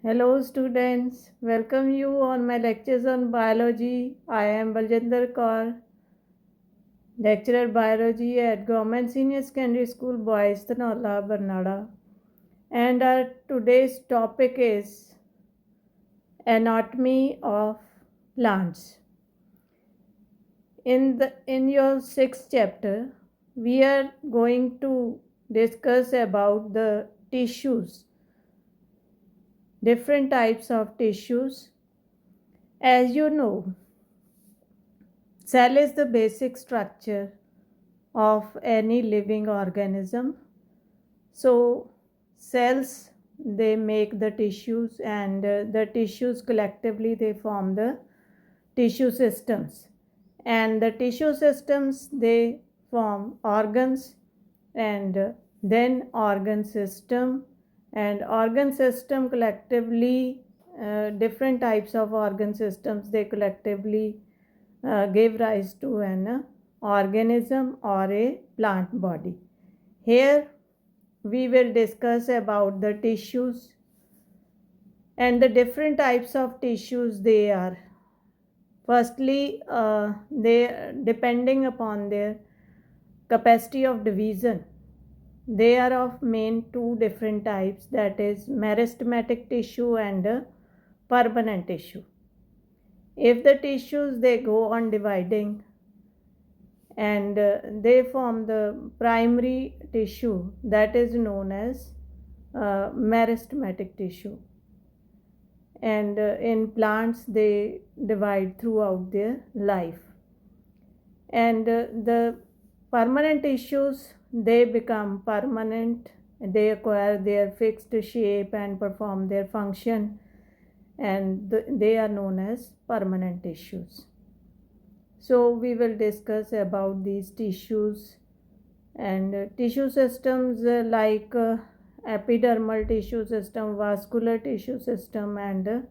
Hello students, welcome you on my lectures on biology. I am Baljinder Kaur, lecturer biology at Government Senior Secondary School Boys, Thanola, Barnada. And our today's topic is anatomy of plants. In your sixth chapter, we are going to discuss about the tissues, different types of tissues. As you know, cell is the basic structure of any living organism. So cells, they make the tissues, and the tissues collectively they form the tissue systems, and the tissue systems they form organs, and then organ system, and organ system collectively, different types of organ systems they collectively give rise to an organism or a plant body. Here we will discuss about the tissues and the different types of tissues they are. Firstly, they, depending upon their capacity of division, they are of main two different types, that is meristematic tissue and permanent tissue. If the tissues they go on dividing, and they form the primary tissue, that is known as meristematic tissue, and in plants they divide throughout their life, and the permanent tissues they become permanent, they acquire their fixed shape and perform their function, and they are known as permanent tissues. So we will discuss about these tissues and tissue systems like epidermal tissue system, vascular tissue system, and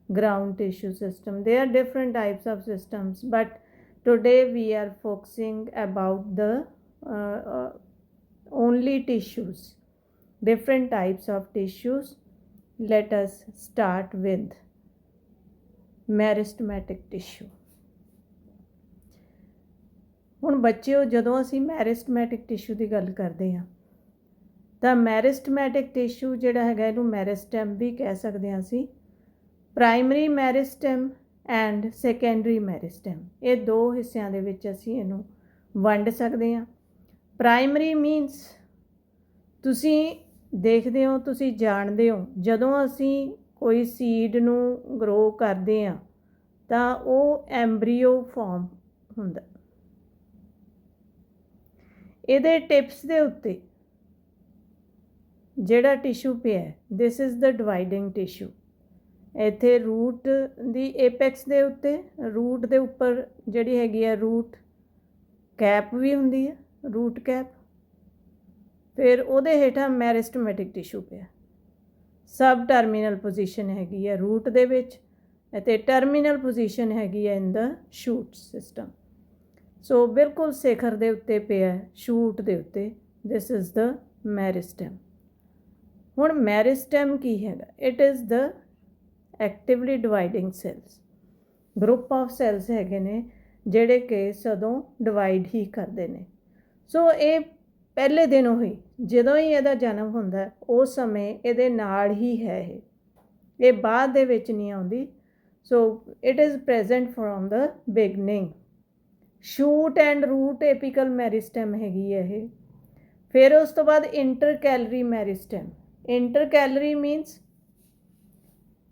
ground tissue system. There are different types of systems, but today we are focusing about the only tissues, different types of tissues. Let us start with meristematic tissue. ਹੁਣ ਬੱਚਿਓ, ਜਦੋਂ ਅਸੀਂ ਮੈਰਿਸਟਮੈਟਿਕ tissue ਦੀ ਗੱਲ ਕਰਦੇ ਹਾਂ ਤਾਂ ਮੈਰਿਸਟਮੈਟਿਕ tissue ਜਿਹੜਾ ਹੈਗਾ ਇਹਨੂੰ ਮੈਰਿਸਟੈਮ ਵੀ ਕਹਿ ਸਕਦੇ ਹਾਂ ਅਸੀਂ। ਪ੍ਰਾਇਮਰੀ ਮੈਰਿਸਟੈਮ ਐਂਡ ਸੈਕੰਡਰੀ ਮੈਰਿਸਟੈਮ, ਇਹ ਦੋ ਹਿੱਸਿਆਂ ਦੇ ਵਿੱਚ ਅਸੀਂ ਇਹਨੂੰ ਵੰਡ ਸਕਦੇ ਹਾਂ। ਪ੍ਰਾਇਮਰੀ ਮੀਨਸ ਤੁਸੀਂ ਦੇਖਦੇ ਹੋ, ਤੁਸੀਂ ਜਾਣਦੇ ਹੋ, ਜਦੋਂ ਅਸੀਂ ਕੋਈ ਸੀਡ ਨੂੰ ਗਰੋ ਕਰਦੇ ਹਾਂ ਤਾਂ ਉਹ ਐਂਬਰੀਓ ਫਾਰਮ ਹੁੰਦਾ। ਇਹਦੇ ਟਿਪਸ ਦੇ ਉੱਤੇ ਜਿਹੜਾ ਟਿਸ਼ੂ ਪਿਆ, ਦਿਸ ਇਜ਼ ਦ ਡਿਵਾਈਡਿੰਗ ਟਿਸ਼ੂ। ਇੱਥੇ ਰੂਟ ਦੀ ਏਪੈਕਸ ਦੇ ਉੱਤੇ, ਰੂਟ ਦੇ ਉੱਪਰ ਜਿਹੜੀ ਹੈਗੀ ਆ ਰੂਟ ਕੈਪ ਵੀ ਹੁੰਦੀ ਹੈ, ਰੂਟ ਕੈਪ। ਫਿਰ ਉਹਦੇ ਹੇਠਾਂ ਮੈਰਿਸਟਮੈਟਿਕ ਟਿਸ਼ੂ ਪਿਆ। ਸਬ ਟਰਮੀਨਲ ਪੋਜੀਸ਼ਨ ਹੈਗੀ ਆ ਰੂਟ ਦੇ ਵਿੱਚ, ਅਤੇ ਟਰਮੀਨਲ ਪੋਜੀਸ਼ਨ ਹੈਗੀ ਆ ਇਨ ਦਾ ਸ਼ੂਟ ਸਿਸਟਮ। ਸੋ ਬਿਲਕੁਲ ਸਿਖਰ ਦੇ ਉੱਤੇ ਪਿਆ ਸ਼ੂਟ ਦੇ ਉੱਤੇ, ਦਿਸ ਇਜ਼ ਦ ਮੈਰਿਸਟੈਮ। ਹੁਣ ਮੈਰਿਸਟੈਮ ਕੀ ਹੈਗਾ? It is the actively dividing cells, group of cells ਹੈਗੇ ਨੇ ਜਿਹੜੇ ਕਿ ਸਦੋਂ ਡਿਵਾਈਡ ਹੀ ਕਰਦੇ ਨੇ। ਸੋ ਇਹ ਪਹਿਲੇ ਦਿਨੋਂ ਹੀ, ਜਦੋਂ ਹੀ ਇਹਦਾ ਜਨਮ ਹੁੰਦਾ ਉਸ ਸਮੇਂ ਇਹਦੇ ਨਾਲ ਹੀ ਹੈ, ਇਹ ਬਾਅਦ ਦੇ ਵਿੱਚ ਨਹੀਂ ਆਉਂਦੀ। So it is present from the beginning. Shoot and root apical meristem ਹੈਗੀ ਹੈ ਇਹ। ਫਿਰ ਉਸ ਤੋਂ ਬਾਅਦ ਇੰਟਰਕੈਲਰੀ ਮੈਰਿਸਟੈਮ। ਇੰਟਰਕੈਲਰੀ ਮੀਨਸ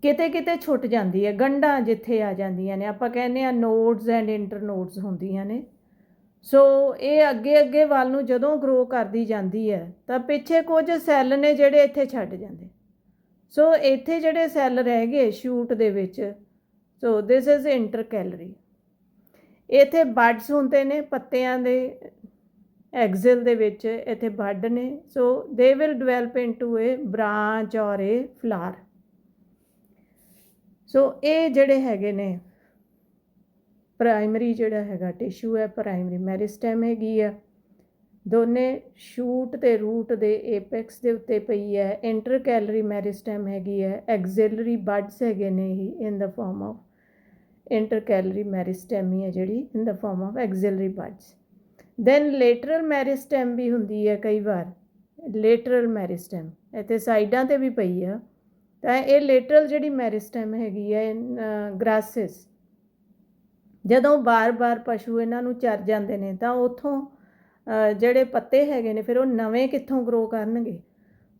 ਕਿਤੇ ਕਿਤੇ ਛੁੱਟ ਜਾਂਦੀ ਹੈ, ਗੰਢਾਂ ਜਿੱਥੇ ਆ ਜਾਂਦੀਆਂ ਨੇ, ਆਪਾਂ ਕਹਿੰਦੇ ਹਾਂ ਨੋਡਸ ਐਂਡ ਇੰਟਰਨੋਡਸ ਹੁੰਦੀਆਂ ਨੇ। ਸੋ ਇਹ ਅੱਗੇ ਅੱਗੇ ਵੱਲ ਨੂੰ ਜਦੋਂ ਗਰੋ ਕਰਦੀ ਜਾਂਦੀ ਹੈ ਤਾਂ ਪਿੱਛੇ ਕੁਝ ਸੈੱਲ ਨੇ ਜਿਹੜੇ ਇੱਥੇ ਛੱਡ ਜਾਂਦੇ। ਸੋ ਇੱਥੇ ਜਿਹੜੇ ਸੈੱਲ ਰਹਿ ਗਏ ਸ਼ੂਟ ਦੇ ਵਿੱਚ, ਸੋ ਦਿਸ ਇਜ਼ ਇੰਟਰਕੈਲਰੀ। ਇੱਥੇ ਬਡਸ ਹੁੰਦੇ ਨੇ ਪੱਤਿਆਂ ਦੇ, ਐਗਜ਼ਲ ਦੇ ਵਿੱਚ ਇੱਥੇ ਬਡ ਨੇ। So they will develop into a branch or a ਫਲਾਰ। ਸੋ ਇਹ ਜਿਹੜੇ ਹੈਗੇ ਨੇ ਪ੍ਰਾਇਮਰੀ ਜਿਹੜਾ ਹੈਗਾ ਟਿਸ਼ੂ ਹੈ, ਪ੍ਰਾਇਮਰੀ ਮੈਰਿਸਟੈਮ ਹੈਗੀ ਆ। ਦੋਨੇ ਸ਼ੂਟ ਤੇ ਰੂਟ ਦੇ ਏਪੈਕਸ ਦੇ ਉੱਤੇ ਪਈ ਹੈ। ਇੰਟਰਕੈਲਰੀ ਮੈਰਿਸਟੈਮ ਹੈਗੀ ਹੈ। ਐਗਜ਼ਿਲਰੀ ਬਡਸ ਹੈਗੇ ਨੇ ਇਹ ਇਨ ਦਾ ਫਾਰਮ ਆਫ ਇੰਟਰਕੈਲਰੀ ਮੈਰਿਸਟੈਮ ਹੀ ਹੈ ਜਿਹੜੀ ਇਨ ਦਾ ਫਾਰਮ ਆਫ ਐਗਜ਼ਿਲਰੀ ਬਡਸ। ਦੈਨ ਲੇਟਰਲ ਮੈਰਿਸਟੈਮ ਵੀ ਹੁੰਦੀ ਹੈ ਕਈ ਵਾਰ। ਲੇਟਰਲ ਮੈਰਿਸਟੈਮ ਇੱਥੇ ਸਾਈਡਾਂ 'ਤੇ ਵੀ ਪਈ ਆ। ਤਾਂ ਇਹ ਲੇਟਰਲ ਜਿਹੜੀ ਮੈਰਿਸਟੈਮ ਹੈਗੀ ਹੈ ਗ੍ਰਾਸਿਸ, ਜਦੋਂ ਬਾਰ-ਬਾਰ ਪਸ਼ੂ ਇਹਨਾਂ ਨੂੰ ਚਰ ਜਾਂਦੇ ਨੇ ਤਾਂ ਉੱਥੋਂ ਜਿਹੜੇ ਪੱਤੇ ਹੈਗੇ ਨੇ ਫਿਰ ਉਹ ਨਵੇਂ ਕਿੱਥੋਂ ਗਰੋ ਕਰਨਗੇ।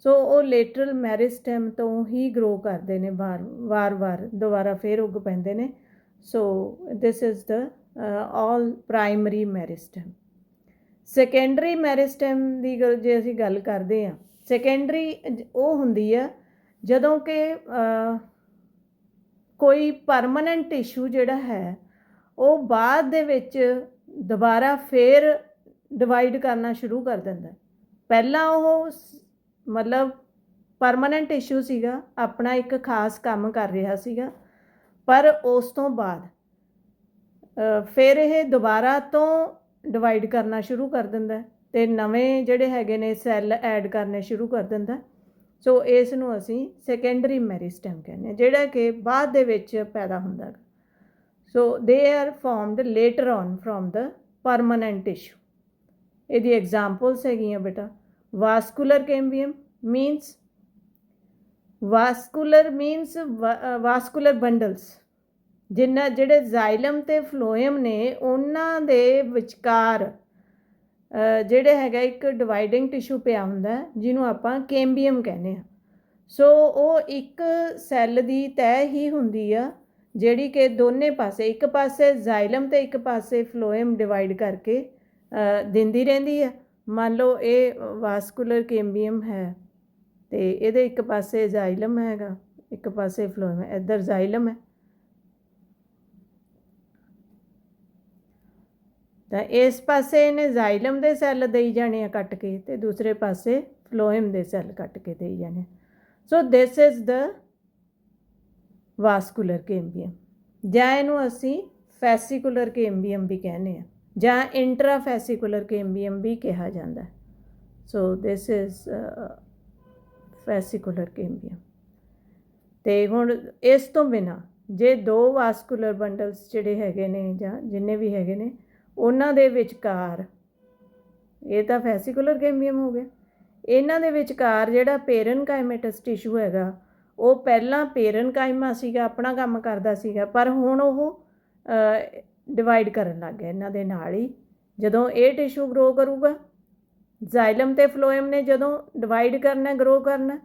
ਸੋ ਉਹ ਲੇਟਰਲ ਮੈਰਿਸਟੈਮ ਤੋਂ ਹੀ ਗਰੋ ਕਰਦੇ ਨੇ, ਵਾਰ-ਵਾਰ ਦੁਬਾਰਾ ਫਿਰ ਉੱਗ ਪੈਂਦੇ ਨੇ। So this is the all primary meristem. Secondary meristem ਦੀ ਜੇ ਅਸੀਂ ਗੱਲ ਕਰਦੇ ਹਾਂ, ਸੈਕੰਡਰੀ ਉਹ ਹੁੰਦੀ ਆ ਜਦੋਂ ਕਿ ਕੋਈ ਪਰਮਾਨੈਂਟ ਟਿਸ਼ੂ ਜਿਹੜਾ ਹੈ ਉਹ ਬਾਅਦ ਦੇ ਵਿੱਚ ਦੁਬਾਰਾ ਫਿਰ ਡਿਵਾਈਡ ਕਰਨਾ ਸ਼ੁਰੂ ਕਰ ਦਿੰਦਾ। ਪਹਿਲਾਂ ਉਹ ਮਤਲਬ ਪਰਮਾਨੈਂਟ ਟਿਸ਼ੂ ਸੀਗਾ, ਆਪਣਾ ਇੱਕ ਖਾਸ ਕੰਮ ਕਰ ਰਿਹਾ ਸੀਗਾ, ਪਰ ਉਸ ਤੋਂ ਬਾਅਦ ਫਿਰ ਇਹ ਦੁਬਾਰਾ ਤੋਂ ਡਿਵਾਈਡ ਕਰਨਾ ਸ਼ੁਰੂ ਕਰ ਦਿੰਦਾ ਅਤੇ ਨਵੇਂ ਜਿਹੜੇ ਹੈਗੇ ਨੇ ਸੈੱਲ ਐਡ ਕਰਨੇ ਸ਼ੁਰੂ ਕਰ ਦਿੰਦਾ। ਸੋ ਇਸ ਨੂੰ ਅਸੀਂ ਸੈਕੰਡਰੀ ਮੈਰਿਸਟੈਮ ਕਹਿੰਦੇ ਹਾਂ, ਜਿਹੜਾ ਕਿ ਬਾਅਦ ਦੇ ਵਿੱਚ ਪੈਦਾ ਹੁੰਦਾ ਗਾ। So they are formed later on from the permanent tissue. ਇਹਦੀ ਐਗਜ਼ਾਮਪਲਸ ਹੈਗੀਆਂ ਬੇਟਾ, ਵਾਸਕੂਲਰ ਕੈਂਬੀਅਮ ਮੀਨਸ ਵਾਸਕੂਲਰ ਬੰਡਲਸ, ਜਿਹੜੇ ਜ਼ਾਈਲਮ ਅਤੇ ਫਲੋਇਮ ਨੇ ਉਹਨਾਂ ਦੇ ਵਿਚਕਾਰ ਜਿਹੜੇ ਹੈਗਾ ਇੱਕ ਡਿਵਾਈਡਿੰਗ ਟਿਸ਼ੂ ਪਿਆ ਹੁੰਦਾ ਜਿਹਨੂੰ ਆਪਾਂ ਕੈਂਬੀਅਮ ਕਹਿੰਦੇ ਹਾਂ। ਸੋ ਉਹ ਇੱਕ ਸੈੱਲ ਦੀ ਤਹਿ ਹੀ ਹੁੰਦੀ ਆ ਜਿਹੜੀ ਕਿ ਦੋਨੇ ਪਾਸੇ, ਇੱਕ ਪਾਸੇ ਜ਼ਾਈਲਮ ਅਤੇ ਇੱਕ ਪਾਸੇ ਫਲੋਇਮ ਡਿਵਾਈਡ ਕਰਕੇ ਦਿੰਦੀ ਰਹਿੰਦੀ ਆ। ਮੰਨ ਲਓ ਇਹ ਵਾਸਕੂਲਰ ਕੈਂਬੀਅਮ ਹੈ ਅਤੇ ਇਹਦੇ ਇੱਕ ਪਾਸੇ ਜ਼ਾਈਲਮ ਹੈਗਾ, ਇੱਕ ਪਾਸੇ ਫਲੋਇਮ ਹੈ। ਇੱਧਰ ਜ਼ਾਈਲਮ ਹੈ ਤਾਂ ਇਸ ਪਾਸੇ ਇਹਨੇ ਜ਼ਾਈਲਮ ਦੇ ਸੈੱਲ ਦੇਈ ਜਾਣੇ ਆ ਕੱਟ ਕੇ, ਅਤੇ ਦੂਸਰੇ ਪਾਸੇ ਫਲੋਇਮ ਦੇ ਸੈੱਲ ਕੱਟ ਕੇ ਦੇਈ ਜਾਣੇ। ਸੋ ਦਿਸ ਇਜ਼ ਦ ਵਾਸਕੂਲਰ ਕੈਂਬੀਅਮ, ਜਾਂ ਇਹਨੂੰ ਅਸੀਂ ਫੈਸੀਕੂਲਰ ਕੈਂਬੀਅਮ ਵੀ ਕਹਿੰਦੇ ਹਾਂ, ਜਾਂ ਇੰਟਰਾਫੈਸੀਕੂਲਰ ਕੈਂਬੀਅਮ ਵੀ ਕਿਹਾ ਜਾਂਦਾ। ਸੋ ਦਿਸ ਇਜ਼ ਫੈਸੀਕੂਲਰ ਕੈਂਬੀਅਮ। ਅਤੇ ਹੁਣ ਇਸ ਤੋਂ ਬਿਨਾਂ ਜੇ ਦੋ ਵਾਸਕੂਲਰ ਬੰਡਲਸ ਜਿਹੜੇ ਹੈਗੇ ਨੇ ਜਾਂ ਜਿੰਨੇ ਵੀ ਹੈਗੇ ਨੇ ਉਹਨਾਂ ਦੇ ਵਿਚਕਾਰ, ਇਹ ਤਾਂ ਫੈਸੀਕੂਲਰ ਕੈਂਬੀਅਮ ਹੋ ਗਿਆ, ਇਹਨਾਂ ਦੇ ਵਿਚਕਾਰ ਜਿਹੜਾ ਪੇਰਨਕਾਈਮੇਟਸ ਟਿਸ਼ੂ ਹੈਗਾ ਉਹ ਪਹਿਲਾਂ ਪੇਰਨਕਾਈਮਾ ਸੀਗਾ, ਆਪਣਾ ਕੰਮ ਕਰਦਾ ਸੀਗਾ, ਪਰ ਹੁਣ ਉਹ ਡਿਵਾਈਡ ਕਰਨ ਲੱਗ ਗਿਆ ਇਹਨਾਂ ਦੇ ਨਾਲ ਹੀ। ਜਦੋਂ ਇਹ ਟਿਸ਼ੂ ਗਰੋ ਕਰੂਗਾ, ਜ਼ਾਈਲਮ ਅਤੇ ਫਲੋਇਮ ਨੇ ਜਦੋਂ ਡਿਵਾਈਡ ਕਰਨਾ, ਗਰੋ ਕਰਨਾ,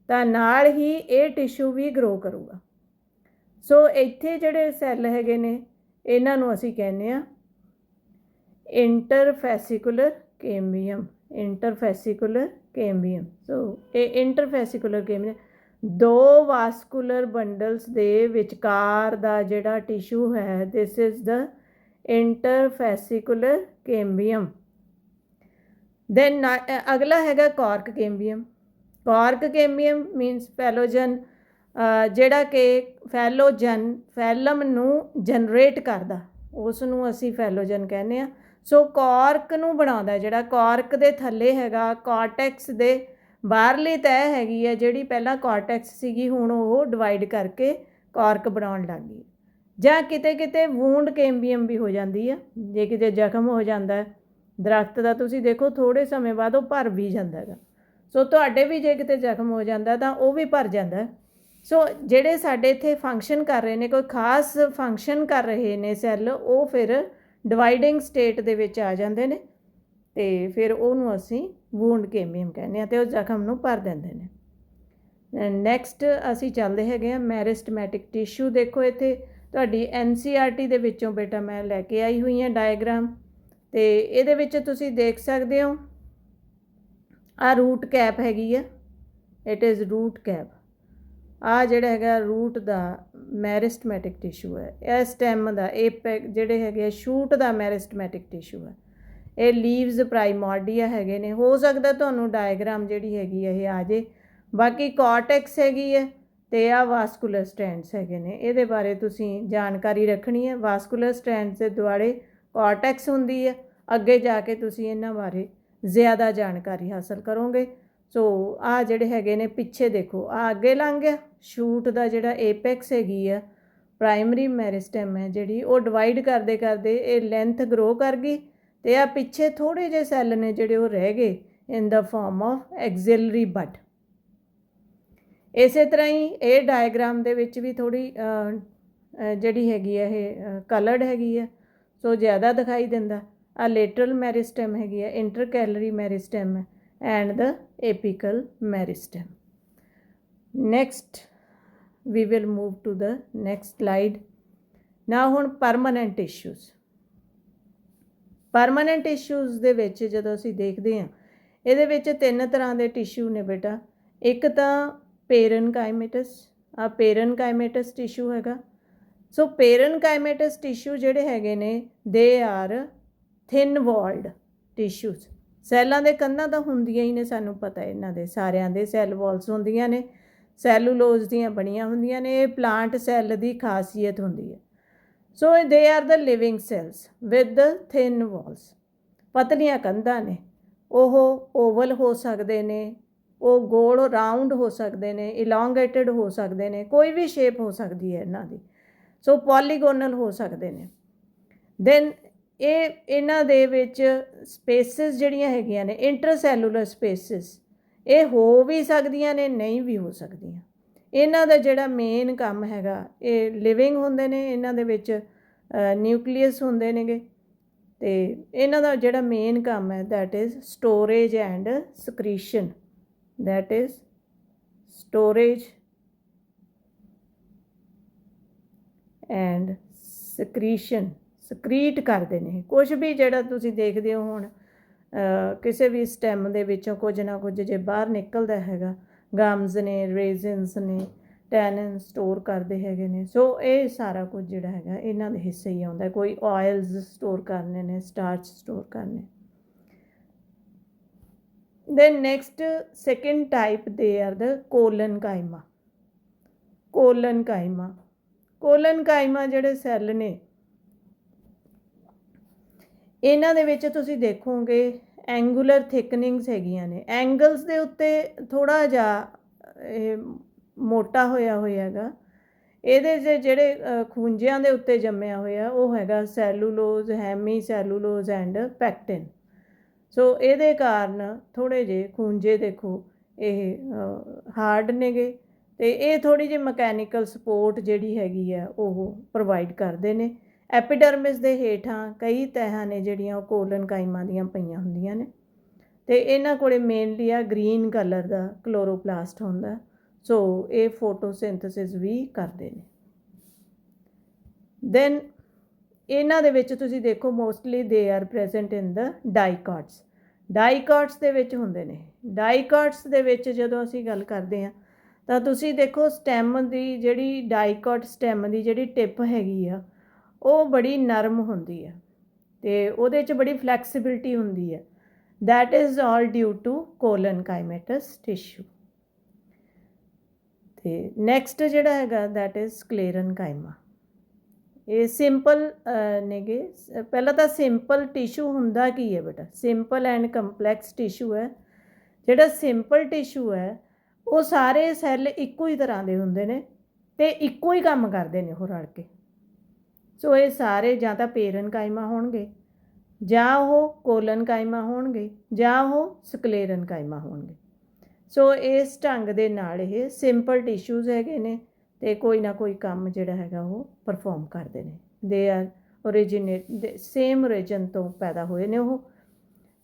ਤਾਂ ਨਾਲ ਹੀ ਇਹ ਟਿਸ਼ੂ ਵੀ ਗਰੋ ਕਰੂਗਾ। ਸੋ ਇੱਥੇ ਜਿਹੜੇ ਸੈੱਲ ਹੈਗੇ ਨੇ ਇਹਨਾਂ ਨੂੰ ਅਸੀਂ ਕਹਿੰਦੇ ਹਾਂ ਇੰਟਰਫੈਸੀਕੂਲਰ ਕੈਂਬੀਅਮ। ਇੰਟਰਫੈਸੀਕੂਲਰ ਕੈਂਬੀਅਮ। ਸੋ ਇਹ ਇੰਟਰਫੈਸੀਕੂਲਰ ਕੈਂਬੀਅਮ ਦੋ ਵਾਸਕੂਲਰ ਬੰਡਲਸ ਦੇ ਵਿਚਕਾਰ ਦਾ ਜਿਹੜਾ ਟਿਸ਼ੂ ਹੈ, ਦਿਸ ਇਜ਼ ਦ ਇੰਟਰਫੈਸੀਕੂਲਰ ਕੈਂਬੀਅਮ। ਦੈਨ ਅਗਲਾ ਹੈਗਾ ਕਾਰਕ ਕੈਂਬੀਅਮ। ਕਾਰਕ ਕੈਂਬੀਅਮ ਮੀਨਸ ਫੈਲੋਜਨ, ਜਿਹੜਾ ਕਿ ਫੈਲਮ ਨੂੰ ਜਨਰੇਟ ਕਰਦਾ, ਉਸ ਨੂੰ ਅਸੀਂ ਫੈਲੋਜਨ ਕਹਿੰਦੇ ਹਾਂ। ਸੋ ਕਾਰਕ ਨੂੰ ਬਣਾਉਂਦਾ, ਜਿਹੜਾ ਕਾਰਕ ਦੇ ਥੱਲੇ ਹੈਗਾ, ਕਾਰਟੈਕਸ ਦੇ ਬਾਹਰਲੀ ਤਹਿ ਹੈਗੀ ਹੈ ਜਿਹੜੀ ਪਹਿਲਾਂ ਕਾਰਟੈਕਸ ਸੀਗੀ, ਹੁਣ ਉਹ ਡਿਵਾਈਡ ਕਰਕੇ ਕਾਰਕ ਬਣਾਉਣ ਲੱਗ ਗਈ। ਜਾਂ ਕਿਤੇ ਕਿਤੇ ਵੂੰਡ ਕੈਂਬੀਅਮ ਵੀ ਹੋ ਜਾਂਦੀ ਆ, ਜੇ ਕਿਤੇ ਜ਼ਖਮ ਹੋ ਜਾਂਦਾ ਦਰਖਤ ਦਾ, ਤੁਸੀਂ ਦੇਖੋ ਥੋੜ੍ਹੇ ਸਮੇਂ ਬਾਅਦ ਉਹ ਭਰ ਵੀ ਜਾਂਦਾ ਹੈਗਾ। ਸੋ ਤੁਹਾਡੇ ਵੀ ਜੇ ਕਿਤੇ ਜ਼ਖਮ ਹੋ ਜਾਂਦਾ ਤਾਂ ਉਹ ਵੀ ਭਰ ਜਾਂਦਾ। ਸੋ ਜਿਹੜੇ ਸਾਡੇ ਇੱਥੇ ਫੰਕਸ਼ਨ ਕਰ ਰਹੇ ਨੇ, ਕੋਈ ਖਾਸ ਫੰਕਸ਼ਨ ਕਰ ਰਹੇ ਨੇ ਸੈੱਲ, ਉਹ ਫਿਰ ਡਿਵਾਈਡਿੰਗ ਸਟੇਟ ਦੇ ਵਿੱਚ ਆ ਜਾਂਦੇ ਨੇ ਅਤੇ ਫਿਰ ਉਹਨੂੰ ਅਸੀਂ ਵੂੰਡ ਕੈਂਬੀਅਮ ਕਹਿੰਦੇ ਹਾਂ, ਅਤੇ ਉਹ ਜ਼ਖਮ ਨੂੰ ਭਰ ਦਿੰਦੇ ਨੇ। ਨੈਕਸਟ ਅਸੀਂ ਚੱਲਦੇ ਹੈਗੇ ਹਾਂ ਮੈਰਿਸਟਮੈਟਿਕ ਟਿਸ਼ੂ। ਦੇਖੋ ਇੱਥੇ ਤੁਹਾਡੀ NCERT ਦੇ ਵਿੱਚੋਂ ਬੇਟਾ ਮੈਂ ਲੈ ਕੇ ਆਈ ਹੋਈ ਹਾਂ ਡਾਇਗਰਾਮ, ਅਤੇ ਇਹਦੇ ਵਿੱਚ ਤੁਸੀਂ ਦੇਖ ਸਕਦੇ ਹੋ ਆਹ ਰੂਟ ਕੈਪ ਹੈਗੀ ਆ, ਇਟ ਇਜ਼ ਰੂਟ ਕੈਪ। ਆਹ ਜਿਹੜਾ ਹੈਗਾ ਰੂਟ ਦਾ ਮੈਰਿਸਟਮੈਟਿਕ ਟਿਸ਼ੂ ਹੈ, ਇਹ ਸਟੈਮ ਦਾ, ਇਹ ਜਿਹੜੇ ਹੈਗੇ ਆ ਸ਼ੂਟ ਦਾ ਮੈਰਿਸਟਮੈਟਿਕ ਟਿਸ਼ੂ ਹੈ। ਇਹ ਲੀਵਜ਼ ਪ੍ਰਾਈਮੋਰਡੀਆ ਹੈਗੇ ਨੇ। ਹੋ ਸਕਦਾ ਤੁਹਾਨੂੰ ਡਾਇਗਰਾਮ ਜਿਹੜੀ ਹੈਗੀ ਹੈ ਇਹ ਆ ਜੇ। ਬਾਕੀ ਕਾਰਟੈਕਸ ਹੈਗੀ ਹੈ ਅਤੇ ਆਹ ਵਾਸਕੂਲਰ ਸਟੈਂਡਸ ਹੈਗੇ ਨੇ, ਇਹਦੇ ਬਾਰੇ ਤੁਸੀਂ ਜਾਣਕਾਰੀ ਰੱਖਣੀ ਹੈ। ਵਾਸਕੂਲਰ ਸਟੈਂਡਸ ਦੇ ਦੁਆਲੇ ਕਾਰਟੈਕਸ ਹੁੰਦੀ ਹੈ, ਅੱਗੇ ਜਾ ਕੇ ਤੁਸੀਂ ਇਹਨਾਂ ਬਾਰੇ ज़्यादा जानकारी हासिल करोगे। सो आ ਜਿਹੜੇ ਹੈਗੇ ਨੇ ਪਿੱਛੇ ਦੇਖੋ ਆ ਅੱਗੇ ਲੰਘ ਗਿਆ ਸ਼ੂਟ ਦਾ ਜਿਹੜਾ ਏਪੈਕਸ ਹੈਗੀ ਆ ਪ੍ਰਾਇਮਰੀ ਮੈਰਿਸਟੈਮ ਹੈ ਜਿਹੜੀ ਉਹ ਡਿਵਾਈਡ ਕਰਦੇ ਕਰਦੇ ਇਹ ਲੈਂਥ ਗਰੋ ਕਰ ਗਈ ਤੇ ਆ ਪਿੱਛੇ ਥੋੜੇ ਜਿਹੇ ਸੈੱਲ ਨੇ ਜਿਹੜੇ ਉਹ ਰਹਿ ਗਏ ਇਨ ਦਾ ਫਾਰਮ ਆਫ ਐਕਸਿਲਰੀ ਬਡ। ਇਸੇ ਤਰ੍ਹਾਂ ਹੀ ਇਹ ਡਾਇਗਰਾਮ ਦੇ ਵਿੱਚ ਵੀ ਥੋੜੀ ਜਿਹੜੀ ਹੈਗੀ ਆ ਇਹ ਕਲਰਡ ਹੈਗੀ ਆ ਸੋ ਜ਼ਿਆਦਾ ਦਿਖਾਈ ਦਿੰਦਾ। ਆ ਲੇਟਰਲ ਮੈਰਿਸਟੈਮ ਹੈਗੀ ਆ ਇੰਟਰਕੈਲਰੀ ਮੈਰਿਸਟੈਮ ਹੈ and the apical meristem. Next we will move to the next slide. Now ਹੁਣ permanent tissues। permanent tissues ਦੇ ਵਿੱਚ ਜਦੋਂ ਅਸੀਂ ਦੇਖਦੇ ਹਾਂ ਇਹਦੇ ਵਿੱਚ ਤਿੰਨ ਤਰ੍ਹਾਂ ਦੇ ਟਿਸ਼ੂ ਨੇ ਬੇਟਾ। ਇੱਕ ਤਾਂ ਪੇਰਨਕਾਈਮੇਟਸ ਆ ਪੇਰਨਕਾਈਮੇਟਸ ਟਿਸ਼ੂ ਹੈਗਾ। ਸੋ ਪੇਰਨਕਾਈਮੇਟਸ ਟਿਸ਼ੂ ਜਿਹੜੇ ਹੈਗੇ ਨੇ they are thin walled tissues. ਸੈੱਲਾਂ ਦੇ ਕੰਧਾਂ ਤਾਂ ਹੁੰਦੀਆਂ ਹੀ ਨੇ ਸਾਨੂੰ ਪਤਾ ਇਹਨਾਂ ਦੇ ਸਾਰਿਆਂ ਦੇ ਸੈੱਲ ਵਾਲਸ ਹੁੰਦੀਆਂ ਨੇ ਸੈਲੂਲੋਜ਼ ਦੀਆਂ ਬਣੀਆਂ ਹੁੰਦੀਆਂ ਨੇ। ਇਹ ਪਲਾਂਟ ਸੈੱਲ ਦੀ ਖਾਸੀਅਤ ਹੁੰਦੀ ਹੈ। So they are the living cells with the thin walls. ਪਤਲੀਆਂ ਕੰਧਾਂ ਨੇ ਉਹ ਓਵਲ ਹੋ ਸਕਦੇ ਨੇ ਉਹ ਗੋਲ ਰਾਊਂਡ ਹੋ ਸਕਦੇ ਨੇ ਇਲੋਂਗੇਟਡ ਹੋ ਸਕਦੇ ਨੇ ਕੋਈ ਵੀ ਸ਼ੇਪ ਹੋ ਸਕਦੀ ਹੈ ਇਹਨਾਂ ਦੀ। ਸੋ ਪੋਲੀਗੋਨਲ ਹੋ ਸਕਦੇ ਨੇ। ਦੈਨ ਇਹ ਇਹਨਾਂ ਦੇ ਵਿੱਚ ਸਪੇਸਿਸ ਜਿਹੜੀਆਂ ਹੈਗੀਆਂ ਨੇ ਇੰਟਰਸੈਲੂਲਰ ਸਪੇਸਿਸ ਇਹ ਹੋ ਵੀ ਸਕਦੀਆਂ ਨੇ ਨਹੀਂ ਵੀ ਹੋ ਸਕਦੀਆਂ। ਇਹਨਾਂ ਦਾ ਜਿਹੜਾ ਮੇਨ ਕੰਮ ਹੈਗਾ ਇਹ ਲਿਵਿੰਗ ਹੁੰਦੇ ਨੇ ਇਹਨਾਂ ਦੇ ਵਿੱਚ ਨਿਊਕਲੀਅਸ ਹੁੰਦੇ ਨੇਗੇ ਅਤੇ ਇਹਨਾਂ ਦਾ ਜਿਹੜਾ ਮੇਨ ਕੰਮ ਹੈ that is storage and secretion. That is storage and secretion. Secrete ਕਰਦੇ ਨੇ ਕੁਛ ਵੀ ਜਿਹੜਾ ਤੁਸੀਂ ਦੇਖਦੇ ਹੋ ਹੁਣ ਕਿਸੇ ਵੀ ਸਟੈਮ ਦੇ ਵਿੱਚੋਂ ਕੁਝ ਨਾ ਕੁਝ ਜੇ ਬਾਹਰ ਨਿਕਲਦਾ ਹੈਗਾ ਗਮਸ ਨੇ ਰੇਜ਼ਨਸ ਨੇ ਟੈਨਨ ਸਟੋਰ ਕਰਦੇ ਹੈਗੇ ਨੇ। ਸੋ ਇਹ ਸਾਰਾ ਕੁਝ ਜਿਹੜਾ ਹੈਗਾ ਇਹਨਾਂ ਦੇ ਹਿੱਸੇ ਹੀ ਆਉਂਦਾ। ਕੋਈ ਆਇਲਸ ਸਟੋਰ ਕਰਨੇ ਨੇ ਸਟਾਰਚ ਸਟੋਰ ਕਰਨੇ। Then next second type they are the collenchyma. Collenchyma collenchyma ਜਿਹੜੇ ਸੈੱਲ ਨੇ ਇਹਨਾਂ ਦੇ ਵਿੱਚ ਤੁਸੀਂ ਦੇਖੋਗੇ ਐਂਗੂਲਰ ਥਿਕਨਿੰਗਸ ਹੈਗੀਆਂ ਨੇ। ਐਂਗਲਸ ਦੇ ਉੱਤੇ ਥੋੜ੍ਹਾ ਜਿਹਾ ਇਹ ਮੋਟਾ ਹੋਇਆ ਹੈਗਾ। ਇਹਦੇ 'ਚ ਜਿਹੜੇ ਖੂੰਜਿਆਂ ਦੇ ਉੱਤੇ ਜੰਮਿਆ ਹੋਇਆ ਉਹ ਹੈਗਾ ਸੈਲੂਲੋਜ਼ ਹੈਮੀ ਸੈਲੂਲੋਜ਼ ਐਂਡ ਪੈਕਟਿਨ। ਸੋ ਇਹਦੇ ਕਾਰਨ ਥੋੜ੍ਹੇ ਜਿਹੇ ਖੂੰਜੇ ਦੇਖੋ ਇਹ ਹਾਰਡ ਨੇਗੇ ਅਤੇ ਇਹ ਥੋੜ੍ਹੀ ਜਿਹੀ ਮਕੈਨੀਕਲ ਸਪੋਰਟ ਜਿਹੜੀ ਹੈਗੀ ਆ ਉਹ ਪ੍ਰੋਵਾਈਡ ਕਰਦੇ ਨੇ। ਐਪੀਡਰਮਿਸ ਦੇ ਹੇਠਾਂ ਕਈ ਤਹਿਾਂ ਨੇ ਜਿਹੜੀਆਂ ਉਹ ਕੋਲਨਕਾਈਮਾਂ ਦੀਆਂ ਪਈਆਂ ਹੁੰਦੀਆਂ ਨੇ ਅਤੇ ਇਹਨਾਂ ਕੋਲ ਮੇਨਲੀ ਆ ਗ੍ਰੀਨ ਕਲਰ ਦਾ ਕਲੋਰੋਪਲਾਸਟ ਹੁੰਦਾ। ਸੋ ਇਹ ਫੋਟੋਸਿੰਥਸਿਸ ਵੀ ਕਰਦੇ ਨੇ। ਦੈਨ ਇਹਨਾਂ ਦੇ ਵਿੱਚ ਤੁਸੀਂ ਦੇਖੋ ਮੋਸਟਲੀ ਦੇ ਆਰ ਪ੍ਰੈਜ਼ੈਂਟ ਇਨ ਦ ਡਾਈਕਾਟਸ। ਡਾਈਕਾਟਸ ਦੇ ਵਿੱਚ ਹੁੰਦੇ ਨੇ। ਡਾਈਕਾਟਸ ਦੇ ਵਿੱਚ ਜਦੋਂ ਅਸੀਂ ਗੱਲ ਕਰਦੇ ਹਾਂ ਤਾਂ ਤੁਸੀਂ ਦੇਖੋ ਸਟੈਮ ਦੀ ਜਿਹੜੀ ਡਾਈਕਾਟ ਸਟੈਮ ਦੀ ਜਿਹੜੀ ਟਿਪ ਹੈਗੀ ਆ ਉਹ ਬੜੀ ਨਰਮ ਹੁੰਦੀ ਹੈ ਅਤੇ ਉਹਦੇ 'ਚ ਬੜੀ ਫਲੈਕਸੀਬਿਲਿਟੀ ਹੁੰਦੀ ਹੈ। That is all due to collenchymatous tissue. ਅਤੇ ਨੈਕਸਟ ਜਿਹੜਾ ਹੈਗਾ ਦੈਟ ਇਜ਼ ਸਕਲੇਰਨਕਾਈਮਾ। ਇਹ ਸਿੰਪਲ ਨੇਗੇ। ਪਹਿਲਾਂ ਤਾਂ ਸਿੰਪਲ ਟਿਸ਼ੂ ਹੁੰਦਾ ਕੀ ਹੈ ਬੇਟਾ ਸਿੰਪਲ ਐਂਡ ਕੰਪਲੈਕਸ ਟਿਸ਼ੂ ਹੈ। ਜਿਹੜਾ ਸਿੰਪਲ ਟਿਸ਼ੂ ਹੈ ਉਹ ਸਾਰੇ ਸੈੱਲ ਇੱਕੋ ਹੀ ਤਰ੍ਹਾਂ ਦੇ ਹੁੰਦੇ ਨੇ ਅਤੇ ਇੱਕੋ ਹੀ ਕੰਮ ਕਰਦੇ ਨੇ ਉਹ ਰਲ ਕੇ। ਸੋ ਇਹ ਸਾਰੇ ਜਾਂ ਤਾਂ ਪੇਰਨਕਾਈਮਾ ਹੋਣਗੇ ਜਾਂ ਉਹ ਕੋਲਨਕਾਈਮਾ ਹੋਣਗੇ ਜਾਂ ਉਹ ਸਕਲੇਰਨਕਾਈਮਾ ਹੋਣਗੇ। ਸੋ ਇਸ ਢੰਗ ਦੇ ਨਾਲ ਇਹ ਸਿੰਪਲ ਟਿਸ਼ੂਜ਼ ਹੈਗੇ ਨੇ ਅਤੇ ਕੋਈ ਨਾ ਕੋਈ ਕੰਮ ਜਿਹੜਾ ਹੈਗਾ ਉਹ ਪਰਫੋਰਮ ਕਰਦੇ ਨੇ। ਦੇ ਆਰ ਓਰੀਜੀਨੇਟ ਸੇਮ ਰੀਜਨ ਤੋਂ ਪੈਦਾ ਹੋਏ ਨੇ ਉਹ।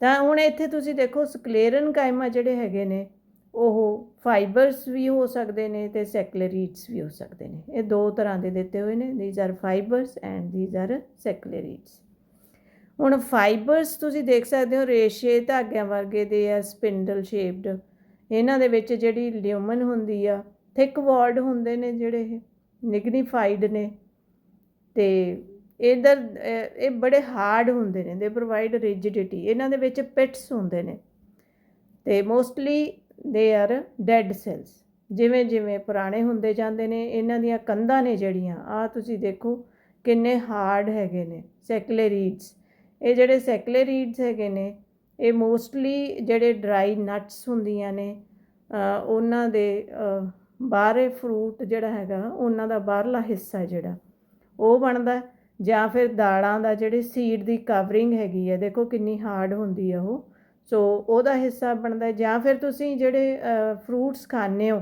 ਤਾਂ ਹੁਣ ਇੱਥੇ ਤੁਸੀਂ ਦੇਖੋ ਸਕਲੇਰਨਕਾਈਮਾ ਜਿਹੜੇ ਹੈਗੇ ਨੇ ਉਹ ਫਾਈਬਰਸ ਵੀ ਹੋ ਸਕਦੇ ਨੇ ਅਤੇ ਸੈਕਲੇਰੀਡਸ ਵੀ ਹੋ ਸਕਦੇ ਨੇ। ਇਹ ਦੋ ਤਰ੍ਹਾਂ ਦੇ ਦਿੱਤੇ ਹੋਏ ਨੇ these are fibres and these are sclereids. ਹੁਣ ਫਾਈਬਰਸ ਤੁਸੀਂ ਦੇਖ ਸਕਦੇ ਹੋ ਰੇਸ਼ੇ ਧਾਗਿਆਂ ਵਰਗੇ ਦੇ ਆ ਸਪਿੰਡਲ ਸ਼ੇਪਡ। ਇਹਨਾਂ ਦੇ ਵਿੱਚ ਜਿਹੜੀ ਲਿਊਮਨ ਹੁੰਦੀ ਆ ਥਿਕ ਵਾਲਡ ਹੁੰਦੇ ਨੇ ਜਿਹੜੇ ਇਹ ਨਿਗਨੀਫਾਈਡ ਨੇ ਅਤੇ ਇੱਧਰ ਇਹ ਬੜੇ ਹਾਰਡ ਹੁੰਦੇ ਨੇ। ਦੇ ਪ੍ਰੋਵਾਈਡ ਰਿਜਿਡਿਟੀ। ਇਹਨਾਂ ਦੇ ਵਿੱਚ ਪਿਟਸ ਹੁੰਦੇ ਨੇ ਅਤੇ mostly they are dad cells. ਜਿਵੇਂ ਜਿਵੇਂ ਪੁਰਾਣੇ ਹੁੰਦੇ ਜਾਂਦੇ ਨੇ ਇਹਨਾਂ ਦੀਆਂ ਕੰਧਾਂ ਨੇ ਜਿਹੜੀਆਂ ਆਹ ਤੁਸੀਂ ਦੇਖੋ ਕਿੰਨੇ ਹਾਰਡ ਹੈਗੇ ਨੇ ਸੈਕਲੇਰੀਡਸ। ਇਹ ਜਿਹੜੇ ਸੈਕਲੇਰੀਡਸ ਹੈਗੇ ਨੇ ਇਹ ਮੋਸਟਲੀ ਜਿਹੜੇ ਡਰਾਈ ਨਟਸ ਹੁੰਦੀਆਂ ਨੇ ਉਹਨਾਂ ਦੇ ਬਾਹਰੇ ਫਰੂਟ ਜਿਹੜਾ ਹੈਗਾ ਉਹਨਾਂ ਦਾ ਬਾਹਰਲਾ ਹਿੱਸਾ ਜਿਹੜਾ ਉਹ ਬਣਦਾ, ਜਾਂ ਫਿਰ ਦਾਲਾਂ ਦਾ ਜਿਹੜੇ ਸੀਡ ਦੀ ਕਵਰਿੰਗ ਹੈਗੀ ਹੈ, ਦੇਖੋ ਕਿੰਨੀ ਹਾਰਡ ਹੁੰਦੀ ਆ ਉਹ, ਸੋ ਉਹਦਾ ਹਿੱਸਾ ਬਣਦਾ। ਜਾਂ ਫਿਰ ਤੁਸੀਂ ਜਿਹੜੇ ਫਰੂਟਸ ਖਾਂਦੇ ਹੋ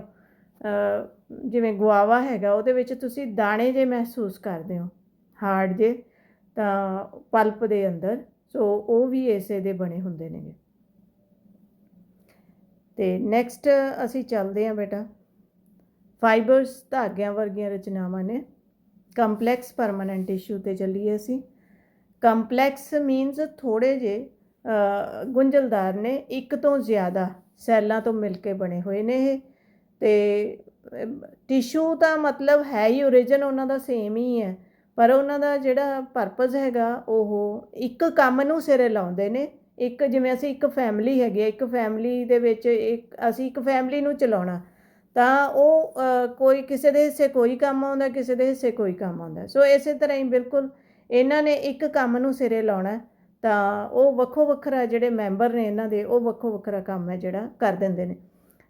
ਜਿਵੇਂ ਗੁਆਵਾ ਹੈਗਾ, ਉਹਦੇ ਵਿੱਚ ਤੁਸੀਂ ਦਾਣੇ ਜੇ ਮਹਿਸੂਸ ਕਰਦੇ ਹੋ ਹਾਰਡ ਜੇ, ਤਾਂ ਪਲਪ ਦੇ ਅੰਦਰ, ਸੋ ਉਹ ਵੀ ਇਸੇ ਦੇ ਬਣੇ ਹੁੰਦੇ ਨੇਗੇ। ਤੇ ਨੈਕਸਟ ਅਸੀਂ ਚੱਲਦੇ ਹਾਂ ਬੇਟਾ, ਫਾਈਬਰਸ ਧਾਗਿਆਂ ਵਰਗੀਆਂ ਰਚਨਾਵਾਂ ਨੇ। ਕੰਪਲੈਕਸ ਪਰਮਾਨੈਂਟ ਟਿਸ਼ੂ 'ਤੇ ਚੱਲੀਏ ਅਸੀਂ। ਕੰਪਲੈਕਸ ਮੀਨਸ ਥੋੜ੍ਹੇ ਜਿਹੇ ਗੁੰਝਲਦਾਰ ਨੇ, ਇੱਕ ਤੋਂ ਜ਼ਿਆਦਾ ਸੈੱਲਾਂ ਤੋਂ ਮਿਲ ਕੇ ਬਣੇ ਹੋਏ ਨੇ ਇਹ। ਅਤੇ ਟਿਸ਼ੂ ਤਾਂ ਮਤਲਬ ਹੈ ਹੀ ਓਰੀਜਨ ਉਹਨਾਂ ਦਾ ਸੇਮ ਹੀ ਹੈ, ਪਰ ਉਹਨਾਂ ਦਾ ਜਿਹੜਾ ਪਰਪਸ ਹੈਗਾ ਉਹ ਇੱਕ ਕੰਮ ਨੂੰ ਸਿਰੇ ਲਾਉਂਦੇ ਨੇ। ਇੱਕ ਜਿਵੇਂ ਅਸੀਂ ਇੱਕ ਫੈਮਿਲੀ ਹੈਗੀ ਆ, ਇੱਕ ਫੈਮਿਲੀ ਦੇ ਵਿੱਚ ਅਸੀਂ ਇੱਕ ਫੈਮਿਲੀ ਨੂੰ ਚਲਾਉਣਾ, ਤਾਂ ਉਹ ਕੋਈ ਕਿਸੇ ਦੇ ਹਿੱਸੇ ਕੋਈ ਕੰਮ ਆਉਂਦਾ, ਕਿਸੇ ਦੇ ਹਿੱਸੇ ਕੋਈ ਕੰਮ ਆਉਂਦਾ। ਸੋ ਇਸੇ ਤਰ੍ਹਾਂ ਹੀ ਬਿਲਕੁਲ ਇਹਨਾਂ ਨੇ ਇੱਕ ਕੰਮ ਨੂੰ ਸਿਰੇ ਲਾਉਣਾ, ਤਾਂ ਉਹ ਵੱਖੋ ਵੱਖਰਾ ਜਿਹੜੇ ਮੈਂਬਰ ਨੇ ਇਹਨਾਂ ਦੇ, ਉਹ ਵੱਖੋ ਵੱਖਰਾ ਕੰਮ ਹੈ ਜਿਹੜਾ ਕਰ ਦਿੰਦੇ ਨੇ।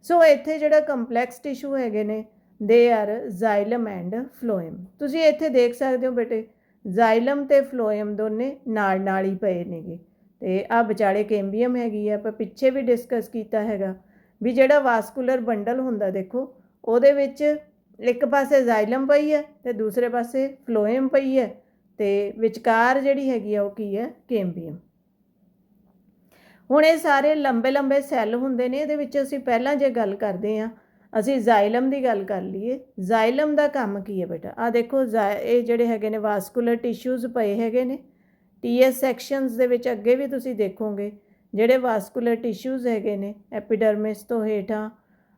ਸੋ ਇੱਥੇ ਜਿਹੜਾ ਕੰਪਲੈਕਸ ਟਿਸ਼ੂ ਹੈਗੇ ਨੇ, ਦੇ ਆਰ ਜ਼ਾਈਲਮ ਐਂਡ ਫਲੋਇਮ। ਤੁਸੀਂ ਇੱਥੇ ਦੇਖ ਸਕਦੇ ਹੋ ਬੇਟੇ, ਜ਼ਾਈਲਮ ਅਤੇ ਫਲੋਇਮ ਦੋਨੇ ਨਾਲ ਨਾਲ ਹੀ ਪਏ ਨੇਗੇ, ਅਤੇ ਆਹ ਵਿਚਾਲੇ ਕੈਂਬੀਅਮ ਹੈਗੀ ਆ। ਆਪਾਂ ਪਿੱਛੇ ਵੀ ਡਿਸਕਸ ਕੀਤਾ ਹੈਗਾ ਵੀ ਜਿਹੜਾ ਵਾਸਕੂਲਰ ਬੰਡਲ ਹੁੰਦਾ, ਦੇਖੋ ਉਹਦੇ ਵਿੱਚ ਇੱਕ ਪਾਸੇ ਜ਼ਾਈਲਮ ਪਈ ਹੈ ਅਤੇ ਦੂਸਰੇ ਪਾਸੇ ਫਲੋਇਮ ਪਈ ਹੈ, ਅਤੇ ਵਿਚਕਾਰ ਜਿਹੜੀ ਹੈਗੀ ਆ ਉਹ ਕੀ ਹੈ, ਕੈਂਬੀਅਮ। ਹੁਣ ਇਹ ਸਾਰੇ ਲੰਬੇ ਲੰਬੇ ਸੈੱਲ ਹੁੰਦੇ ਨੇ। ਇਹਦੇ ਵਿੱਚ ਅਸੀਂ ਪਹਿਲਾਂ ਜੇ ਗੱਲ ਕਰਦੇ ਹਾਂ, ਅਸੀਂ ਜ਼ਾਈਲਮ ਦੀ ਗੱਲ ਕਰ ਲਈਏ। ਜ਼ਾਈਲਮ ਦਾ ਕੰਮ ਕੀ ਹੈ ਬੇਟਾ, ਆਹ ਦੇਖੋ ਇਹ ਜਿਹੜੇ ਹੈਗੇ ਨੇ ਵਾਸਕੂਲਰ ਟਿਸ਼ੂਜ਼ ਪਏ ਹੈਗੇ ਨੇ TS ਸੈਕਸ਼ਨਸ ਦੇ ਵਿੱਚ। ਅੱਗੇ ਵੀ ਤੁਸੀਂ ਦੇਖੋਗੇ ਜਿਹੜੇ ਵਾਸਕੂਲਰ ਟਿਸ਼ੂਜ਼ ਹੈਗੇ ਨੇ, ਐਪੀਡਰਮਿਸ ਤੋਂ ਹੇਠਾਂ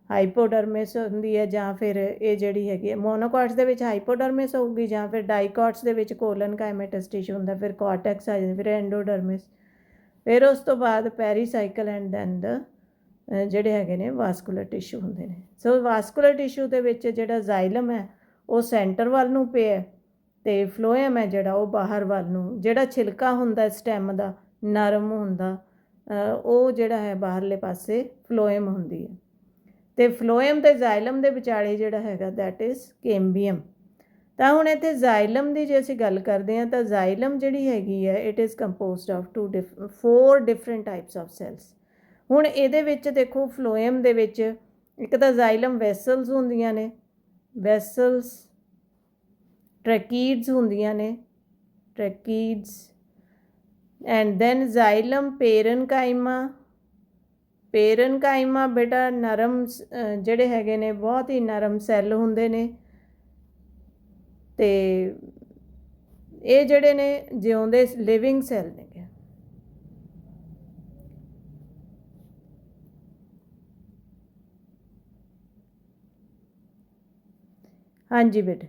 ਹਾਈਪੋਡਰਮਿਸ ਹੁੰਦੀ ਹੈ, ਜਾਂ ਫਿਰ ਇਹ ਜਿਹੜੀ ਹੈਗੀ ਹੈ ਮੋਨੋਕੋਟਸ ਦੇ ਵਿੱਚ ਹਾਈਪੋਡਰਮਿਸ ਹੋਊਗੀ, ਜਾਂ ਫਿਰ ਡਾਈਕੋਟਸ ਦੇ ਵਿੱਚ ਕੋਲਨ ਕਾਈਮੇਟਸ ਟਿਸ਼ੂ ਹੁੰਦਾ, ਫਿਰ ਕੋਰਟੈਕਸ ਆ ਜਾਂਦੀ, ਫਿਰ ਐਂਡੋਡਰਮਿਸ, ਫਿਰ ਉਸ ਤੋਂ ਬਾਅਦ ਪੈਰੀਸਾਈਕਲ ਐਂਡ ਦੈਨ ਦ ਜਿਹੜੇ ਹੈਗੇ ਨੇ ਵਾਸਕੂਲਰ ਟਿਸ਼ੂ ਹੁੰਦੇ ਨੇ। ਸੋ ਵਾਸਕੂਲਰ ਟਿਸ਼ੂ ਦੇ ਵਿੱਚ ਜਿਹੜਾ ਜ਼ਾਈਲਮ ਹੈ ਉਹ ਸੈਂਟਰ ਵੱਲ ਨੂੰ ਪਿਆ, ਅਤੇ ਫਲੋਇਮ ਹੈ ਜਿਹੜਾ ਉਹ ਬਾਹਰ ਵੱਲ ਨੂੰ। ਜਿਹੜਾ ਛਿਲਕਾ ਹੁੰਦਾ ਸਟੈਮ ਦਾ ਨਰਮ ਹੁੰਦਾ, ਉਹ ਜਿਹੜਾ ਹੈ ਬਾਹਰਲੇ ਪਾਸੇ ਫਲੋਇਮ ਹੁੰਦੀ ਹੈ। ਅਤੇ ਫਲੋਇਮ ਅਤੇ ਜ਼ਾਈਲਮ ਦੇ ਵਿਚਾਲੇ ਜਿਹੜਾ ਹੈਗਾ ਦੈਟ ਇਜ਼ ਕੈਂਬੀਅਮ। ਤਾਂ ਹੁਣ ਇੱਥੇ ਜ਼ਾਈਲਮ ਦੀ ਜੇ ਅਸੀਂ ਗੱਲ ਕਰਦੇ ਹਾਂ, ਤਾਂ ਜ਼ਾਈਲਮ ਜਿਹੜੀ ਹੈਗੀ ਹੈ it is composed of 4 different types of cells. ਹੁਣ ਇਹਦੇ ਵਿੱਚ ਦੇਖੋ ਫਲੋਇਮ ਦੇ ਵਿੱਚ ਇੱਕ ਤਾਂ ਜ਼ਾਈਲਮ ਵੈਸਲਸ ਹੁੰਦੀਆਂ ਨੇ, ਵੈਸਲਸ, ਟਰੈਕੀਡਸ ਹੁੰਦੀਆਂ ਨੇ, ਟਰੈਕੀਡਸ, ਐਂਡ ਦੈਨ ਜ਼ਾਈਲਮ ਪੇਰਨਕਾਈਮਾ। ਪੇਰਨਕਾਈਮਾ ਬੇਟਾ ਨਰਮ ਜਿਹੜੇ ਹੈਗੇ ਨੇ, ਬਹੁਤ ਹੀ ਨਰਮ ਸੈੱਲ ਹੁੰਦੇ ਨੇ, ਅਤੇ ਇਹ ਜਿਹੜੇ ਨੇ ਜਿਉਂਦੇ ਲਿਵਿੰਗ ਸੈੱਲ ਨੇ। ਹਾਂਜੀ ਬੇਟੇ,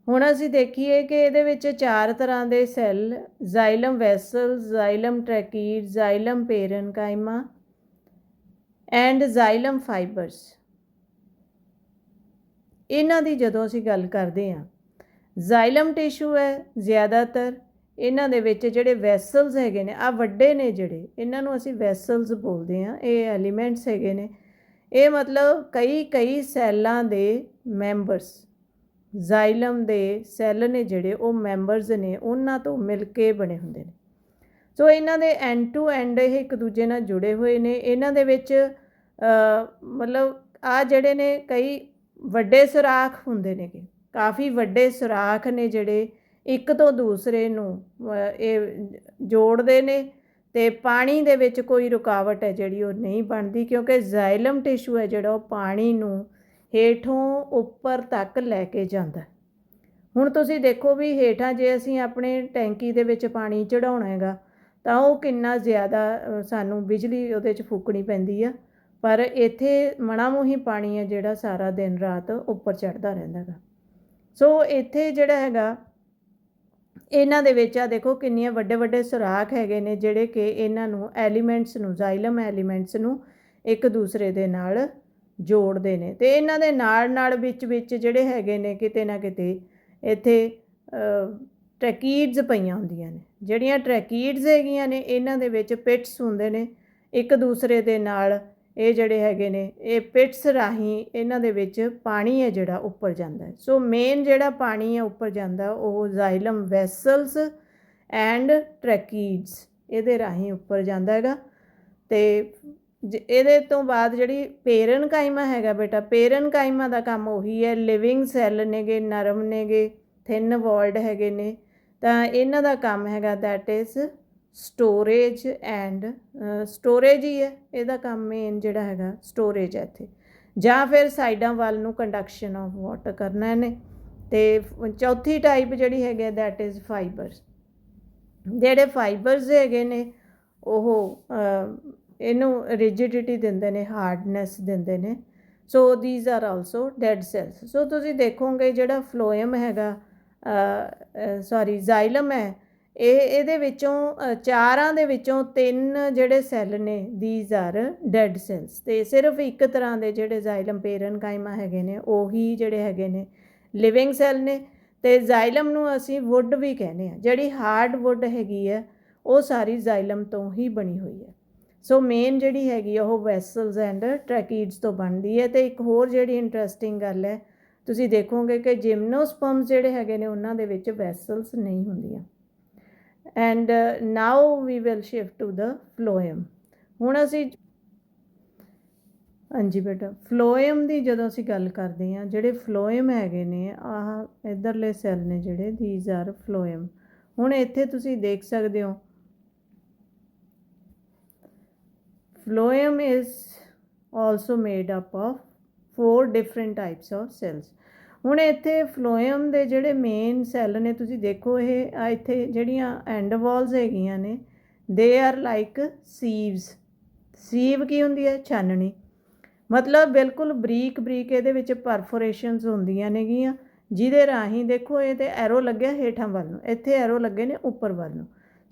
ਹੁਣ ਅਸੀਂ ਦੇਖੀਏ ਕਿ ਇਹਦੇ ਵਿੱਚ 4 ਤਰ੍ਹਾਂ ਦੇ ਸੈੱਲ, ਜ਼ਾਈਲਮ ਵੈਸਲ, ਜ਼ਾਈਲਮ ਟਰੈਕੀਡ, ਜ਼ਾਈਲਮ ਪੇਰਨਕਾਈਮਾ ਐਂਡ ਜ਼ਾਈਲਮ ਫਾਈਬਰਸ। ਇਹਨਾਂ ਦੀ ਜਦੋਂ ਅਸੀਂ ਗੱਲ ਕਰਦੇ ਹਾਂ, ਜ਼ਾਈਲਮ ਟਿਸ਼ੂ ਹੈ ਜ਼ਿਆਦਾਤਰ, ਇਹਨਾਂ ਦੇ ਵਿੱਚ ਜਿਹੜੇ ਵੈਸਲਸ ਹੈਗੇ ਨੇ, ਆਹ ਵੱਡੇ ਨੇ ਜਿਹੜੇ, ਇਹਨਾਂ ਨੂੰ ਅਸੀਂ ਵੈਸਲਸ ਬੋਲਦੇ ਹਾਂ। ਇਹ ਐਲੀਮੈਂਟਸ ਹੈਗੇ ਨੇ, ਇਹ ਮਤਲਬ ਕਈ ਸੈੱਲਾਂ ਦੇ ਮੈਂਬਰਸ, ਜ਼ਾਈਲਮ ਦੇ ਸੈੱਲ ਨੇ ਜਿਹੜੇ ਉਹ ਮੈਂਬਰਸ ਨੇ, ਉਹਨਾਂ ਤੋਂ ਮਿਲ ਕੇ ਬਣੇ ਹੁੰਦੇ ਨੇ। ਸੋ ਇਹਨਾਂ ਦੇ ਐਂਡ ਟੂ ਐਂਡ ਇਹ ਇੱਕ ਦੂਜੇ ਨਾਲ ਜੁੜੇ ਹੋਏ ਨੇ। ਇਹਨਾਂ ਦੇ ਵਿੱਚ ਮਤਲਬ ਆਹ ਜਿਹੜੇ ਨੇ ਕਈ ਵੱਡੇ ਸੁਰਾਖ ਹੁੰਦੇ ਨੇ, ਕਾਫੀ ਵੱਡੇ ਸੁਰਾਖ ਨੇ ਜਿਹੜੇ ਇੱਕ ਤੋਂ ਦੂਸਰੇ ਨੂੰ ਇਹ ਜੋੜਦੇ ਨੇ, ਅਤੇ ਪਾਣੀ ਦੇ ਵਿੱਚ ਕੋਈ ਰੁਕਾਵਟ ਹੈ ਜਿਹੜੀ ਉਹ ਨਹੀਂ ਬਣਦੀ, ਕਿਉਂਕਿ ਜ਼ਾਈਲਮ ਟਿਸ਼ੂ ਹੈ ਜਿਹੜਾ ਉਹ ਪਾਣੀ ਨੂੰ ਹੇਠੋਂ ਉੱਪਰ ਤੱਕ ਲੈ ਕੇ ਜਾਂਦਾ। ਹੁਣ ਤੁਸੀਂ ਦੇਖੋ ਵੀ ਹੇਠਾਂ ਜੇ ਅਸੀਂ ਆਪਣੇ ਟੈਂਕੀ ਦੇ ਵਿੱਚ ਪਾਣੀ ਚੜਾਉਣਾ ਹੈਗਾ, ਤਾਂ ਉਹ ਕਿੰਨਾ ਜ਼ਿਆਦਾ ਸਾਨੂੰ ਬਿਜਲੀ ਉਹਦੇ 'ਚ ਫੂਕਣੀ ਪੈਂਦੀ ਆ, ਪਰ ਇੱਥੇ ਮਣਾ ਮੂੰਹ ਪਾਣੀ ਹੈ ਜਿਹੜਾ ਸਾਰਾ ਦਿਨ ਰਾਤ ਉੱਪਰ ਚੜ੍ਹਦਾ ਰਹਿੰਦਾ ਹੈਗਾ। ਸੋ ਇੱਥੇ ਜਿਹੜਾ ਹੈਗਾ ਇਹਨਾਂ ਦੇ ਵਿੱਚ ਆ ਦੇਖੋ ਕਿੰਨੀਆਂ ਵੱਡੇ ਵੱਡੇ ਸੁਰਾਖ ਹੈਗੇ ਨੇ, ਜਿਹੜੇ ਕਿ ਇਹਨਾਂ ਨੂੰ ਐਲੀਮੈਂਟਸ ਨੂੰ, ਜ਼ਾਈਲਮ ਐਲੀਮੈਂਟਸ ਨੂੰ ਇੱਕ ਦੂਸਰੇ ਦੇ ਨਾਲ ਜੋੜਦੇ ਨੇ। ਅਤੇ ਇਹਨਾਂ ਦੇ ਨਾਲ ਵਿੱਚ ਜਿਹੜੇ ਹੈਗੇ ਨੇ ਕਿਤੇ ਨਾ ਕਿਤੇ ਇੱਥੇ ਟ੍ਰੈਕੀਡਸ ਪਈਆਂ ਹੁੰਦੀਆਂ ਨੇ। ਜਿਹੜੀਆਂ ਟ੍ਰੈਕੀਡਸ ਹੈਗੀਆਂ ਨੇ ਇਹਨਾਂ ਦੇ ਵਿੱਚ ਪਿਟਸ ਹੁੰਦੇ ਨੇ, ਇੱਕ ਦੂਸਰੇ ਦੇ ਨਾਲ ਇਹ ਜਿਹੜੇ ਹੈਗੇ ਨੇ ਇਹ ਪਿਟਸ ਰਾਹੀਂ ਇਹਨਾਂ ਦੇ ਵਿੱਚ ਪਾਣੀ ਹੈ ਜਿਹੜਾ ਉੱਪਰ ਜਾਂਦਾ ਹੈ। ਸੋ ਮੇਨ ਜਿਹੜਾ ਪਾਣੀ ਹੈ ਉੱਪਰ ਜਾਂਦਾ ਉਹ ਜ਼ਾਈਲਮ ਵੈਸਲਸ ਐਂਡ ਟ੍ਰੈਕੀਡਸ ਇਹਦੇ ਰਾਹੀਂ ਉੱਪਰ ਜਾਂਦਾ ਹੈਗਾ। ਅਤੇ ਇਹਦੇ ਤੋਂ ਬਾਅਦ ਜਿਹੜੀ ਪੇਰਨਕਾਈਮਾ ਹੈਗਾ ਬੇਟਾ, ਪੇਰਨਕਾਈਮਾ ਦਾ ਕੰਮ ਉਹੀ ਹੈ, ਲਿਵਿੰਗ ਸੈੱਲ ਨੇਗੇ, ਨਰਮ ਨੇਗੇ, ਥਿਨ ਵੋਲਡ ਹੈਗੇ ਨੇ, ਤਾਂ ਇਹਨਾਂ ਦਾ ਕੰਮ ਹੈਗਾ that is storage and storage ਹੀ ਹੈ ਇਹਦਾ ਕੰਮ, ਮੇਨ ਜਿਹੜਾ ਹੈਗਾ ਸਟੋਰੇਜ ਹੈ ਇੱਥੇ, ਜਾਂ ਫਿਰ ਸਾਈਡਾਂ ਵੱਲ ਨੂੰ ਕੰਡਕਸ਼ਨ ਆਫ ਵਾਟਰ ਕਰਨਾ ਇਹਨੇ। ਅਤੇ ਚੌਥੀ ਟਾਈਪ ਜਿਹੜੀ ਹੈਗੀ ਦੈਟ ਇਜ਼ ਫਾਈਬਰਸ। ਜਿਹੜੇ ਫਾਈਬਰਸ ਹੈਗੇ ਨੇ ਉਹ ਇਹਨੂੰ ਰਿਜਿਡਿਟੀ ਦਿੰਦੇ ਨੇ, ਹਾਰਡਨੈਸ ਦਿੰਦੇ ਨੇ। So these are also dead cells. ਸੋ ਤੁਸੀਂ ਦੇਖੋਗੇ ਜਿਹੜਾ ਫਲੋਇਮ ਹੈਗਾ ਜ਼ਾਈਲਮ ਹੈ, ਇਹਦੇ ਵਿੱਚੋਂ ਚਾਰਾਂ ਦੇ ਵਿੱਚੋਂ 3 ਜਿਹੜੇ ਸੈੱਲ ਨੇ ਦੀਜ਼ ਆਰ ਡੈਡ ਸੈਲਸ, ਅਤੇ ਸਿਰਫ ਇੱਕ ਤਰ੍ਹਾਂ ਦੇ ਜਿਹੜੇ ਜ਼ਾਈਲਮ ਪੇਰਨਕਾਈਮਾ ਹੈਗੇ ਨੇ ਉਹੀ ਜਿਹੜੇ ਹੈਗੇ ਨੇ ਲਿਵਿੰਗ ਸੈੱਲ ਨੇ। ਅਤੇ ਜ਼ਾਈਲਮ ਨੂੰ ਅਸੀਂ ਵੁੱਡ ਵੀ ਕਹਿੰਦੇ ਹਾਂ, ਜਿਹੜੀ ਹਾਰਡ ਵੁੱਡ ਹੈਗੀ ਹੈ ਉਹ ਸਾਰੀ ਜ਼ਾਈਲਮ ਤੋਂ ਹੀ ਬਣੀ ਹੋਈ ਹੈ। ਸੋ ਮੇਨ ਜਿਹੜੀ ਹੈਗੀ ਉਹ ਵੈਸਲਸ ਐਂਡ ਟ੍ਰੈਕੀਡਸ ਤੋਂ ਬਣਦੀ ਹੈ। ਅਤੇ ਇੱਕ ਹੋਰ ਜਿਹੜੀ ਇੰਟਰਸਟਿੰਗ ਗੱਲ ਹੈ, ਤੁਸੀਂ ਦੇਖੋਗੇ ਕਿ ਜਿਮਨੋਸਪਰਮਸ ਜਿਹੜੇ ਹੈਗੇ ਨੇ ਉਹਨਾਂ ਦੇ ਵਿੱਚ ਵੈਸਲਸ ਨਹੀਂ ਹੁੰਦੀਆਂ। And now we will shift to the phloem. ਹੁਣ ਅਸੀਂ ਹਾਂਜੀ ਬੇਟਾ, ਫਲੋਇਮ ਦੀ ਜਦੋਂ ਅਸੀਂ ਗੱਲ ਕਰਦੇ ਹਾਂ, ਜਿਹੜੇ ਫਲੋਇਮ ਹੈਗੇ ਨੇ ਆਹ ਇੱਧਰਲੇ ਸੈੱਲ ਨੇ ਜਿਹੜੇ ਦੀਜ਼ ਆਰ ਫਲੋਇਮ। ਹੁਣ ਇੱਥੇ ਤੁਸੀਂ ਦੇਖ ਸਕਦੇ ਹੋ phloem is also made up of 4 different types of cells. ਹੁਣ ਇੱਥੇ ਫਲੋਇਮ ਦੇ ਜਿਹੜੇ ਮੇਨ ਸੈੱਲ ਨੇ ਤੁਸੀਂ ਦੇਖੋ, ਇਹ ਇੱਥੇ ਜਿਹੜੀਆਂ ਐਂਡ ਵਾਲਸ ਹੈਗੀਆਂ ਨੇ ਦੇ ਆਰ ਲਾਈਕ ਸੀਵਸ। ਸੀਵ ਕੀ ਹੁੰਦੀ ਹੈ? ਛਾਨਣੀ। ਮਤਲਬ ਬਿਲਕੁਲ ਬਰੀਕ ਬਰੀਕ ਇਹਦੇ ਵਿੱਚ ਪਰਫੋਰੇਸ਼ਨਸ ਹੁੰਦੀਆਂ ਨੇਗੀਆਂ, ਜਿਹਦੇ ਰਾਹੀਂ ਦੇਖੋ ਇਹ ਤੇ ਐਰੋ ਲੱਗਿਆ ਹੇਠਾਂ ਵੱਲ ਨੂੰ, ਇੱਥੇ ਐਰੋ ਲੱਗੇ ਨੇ ਉੱਪਰ ਵੱਲ ਨੂੰ।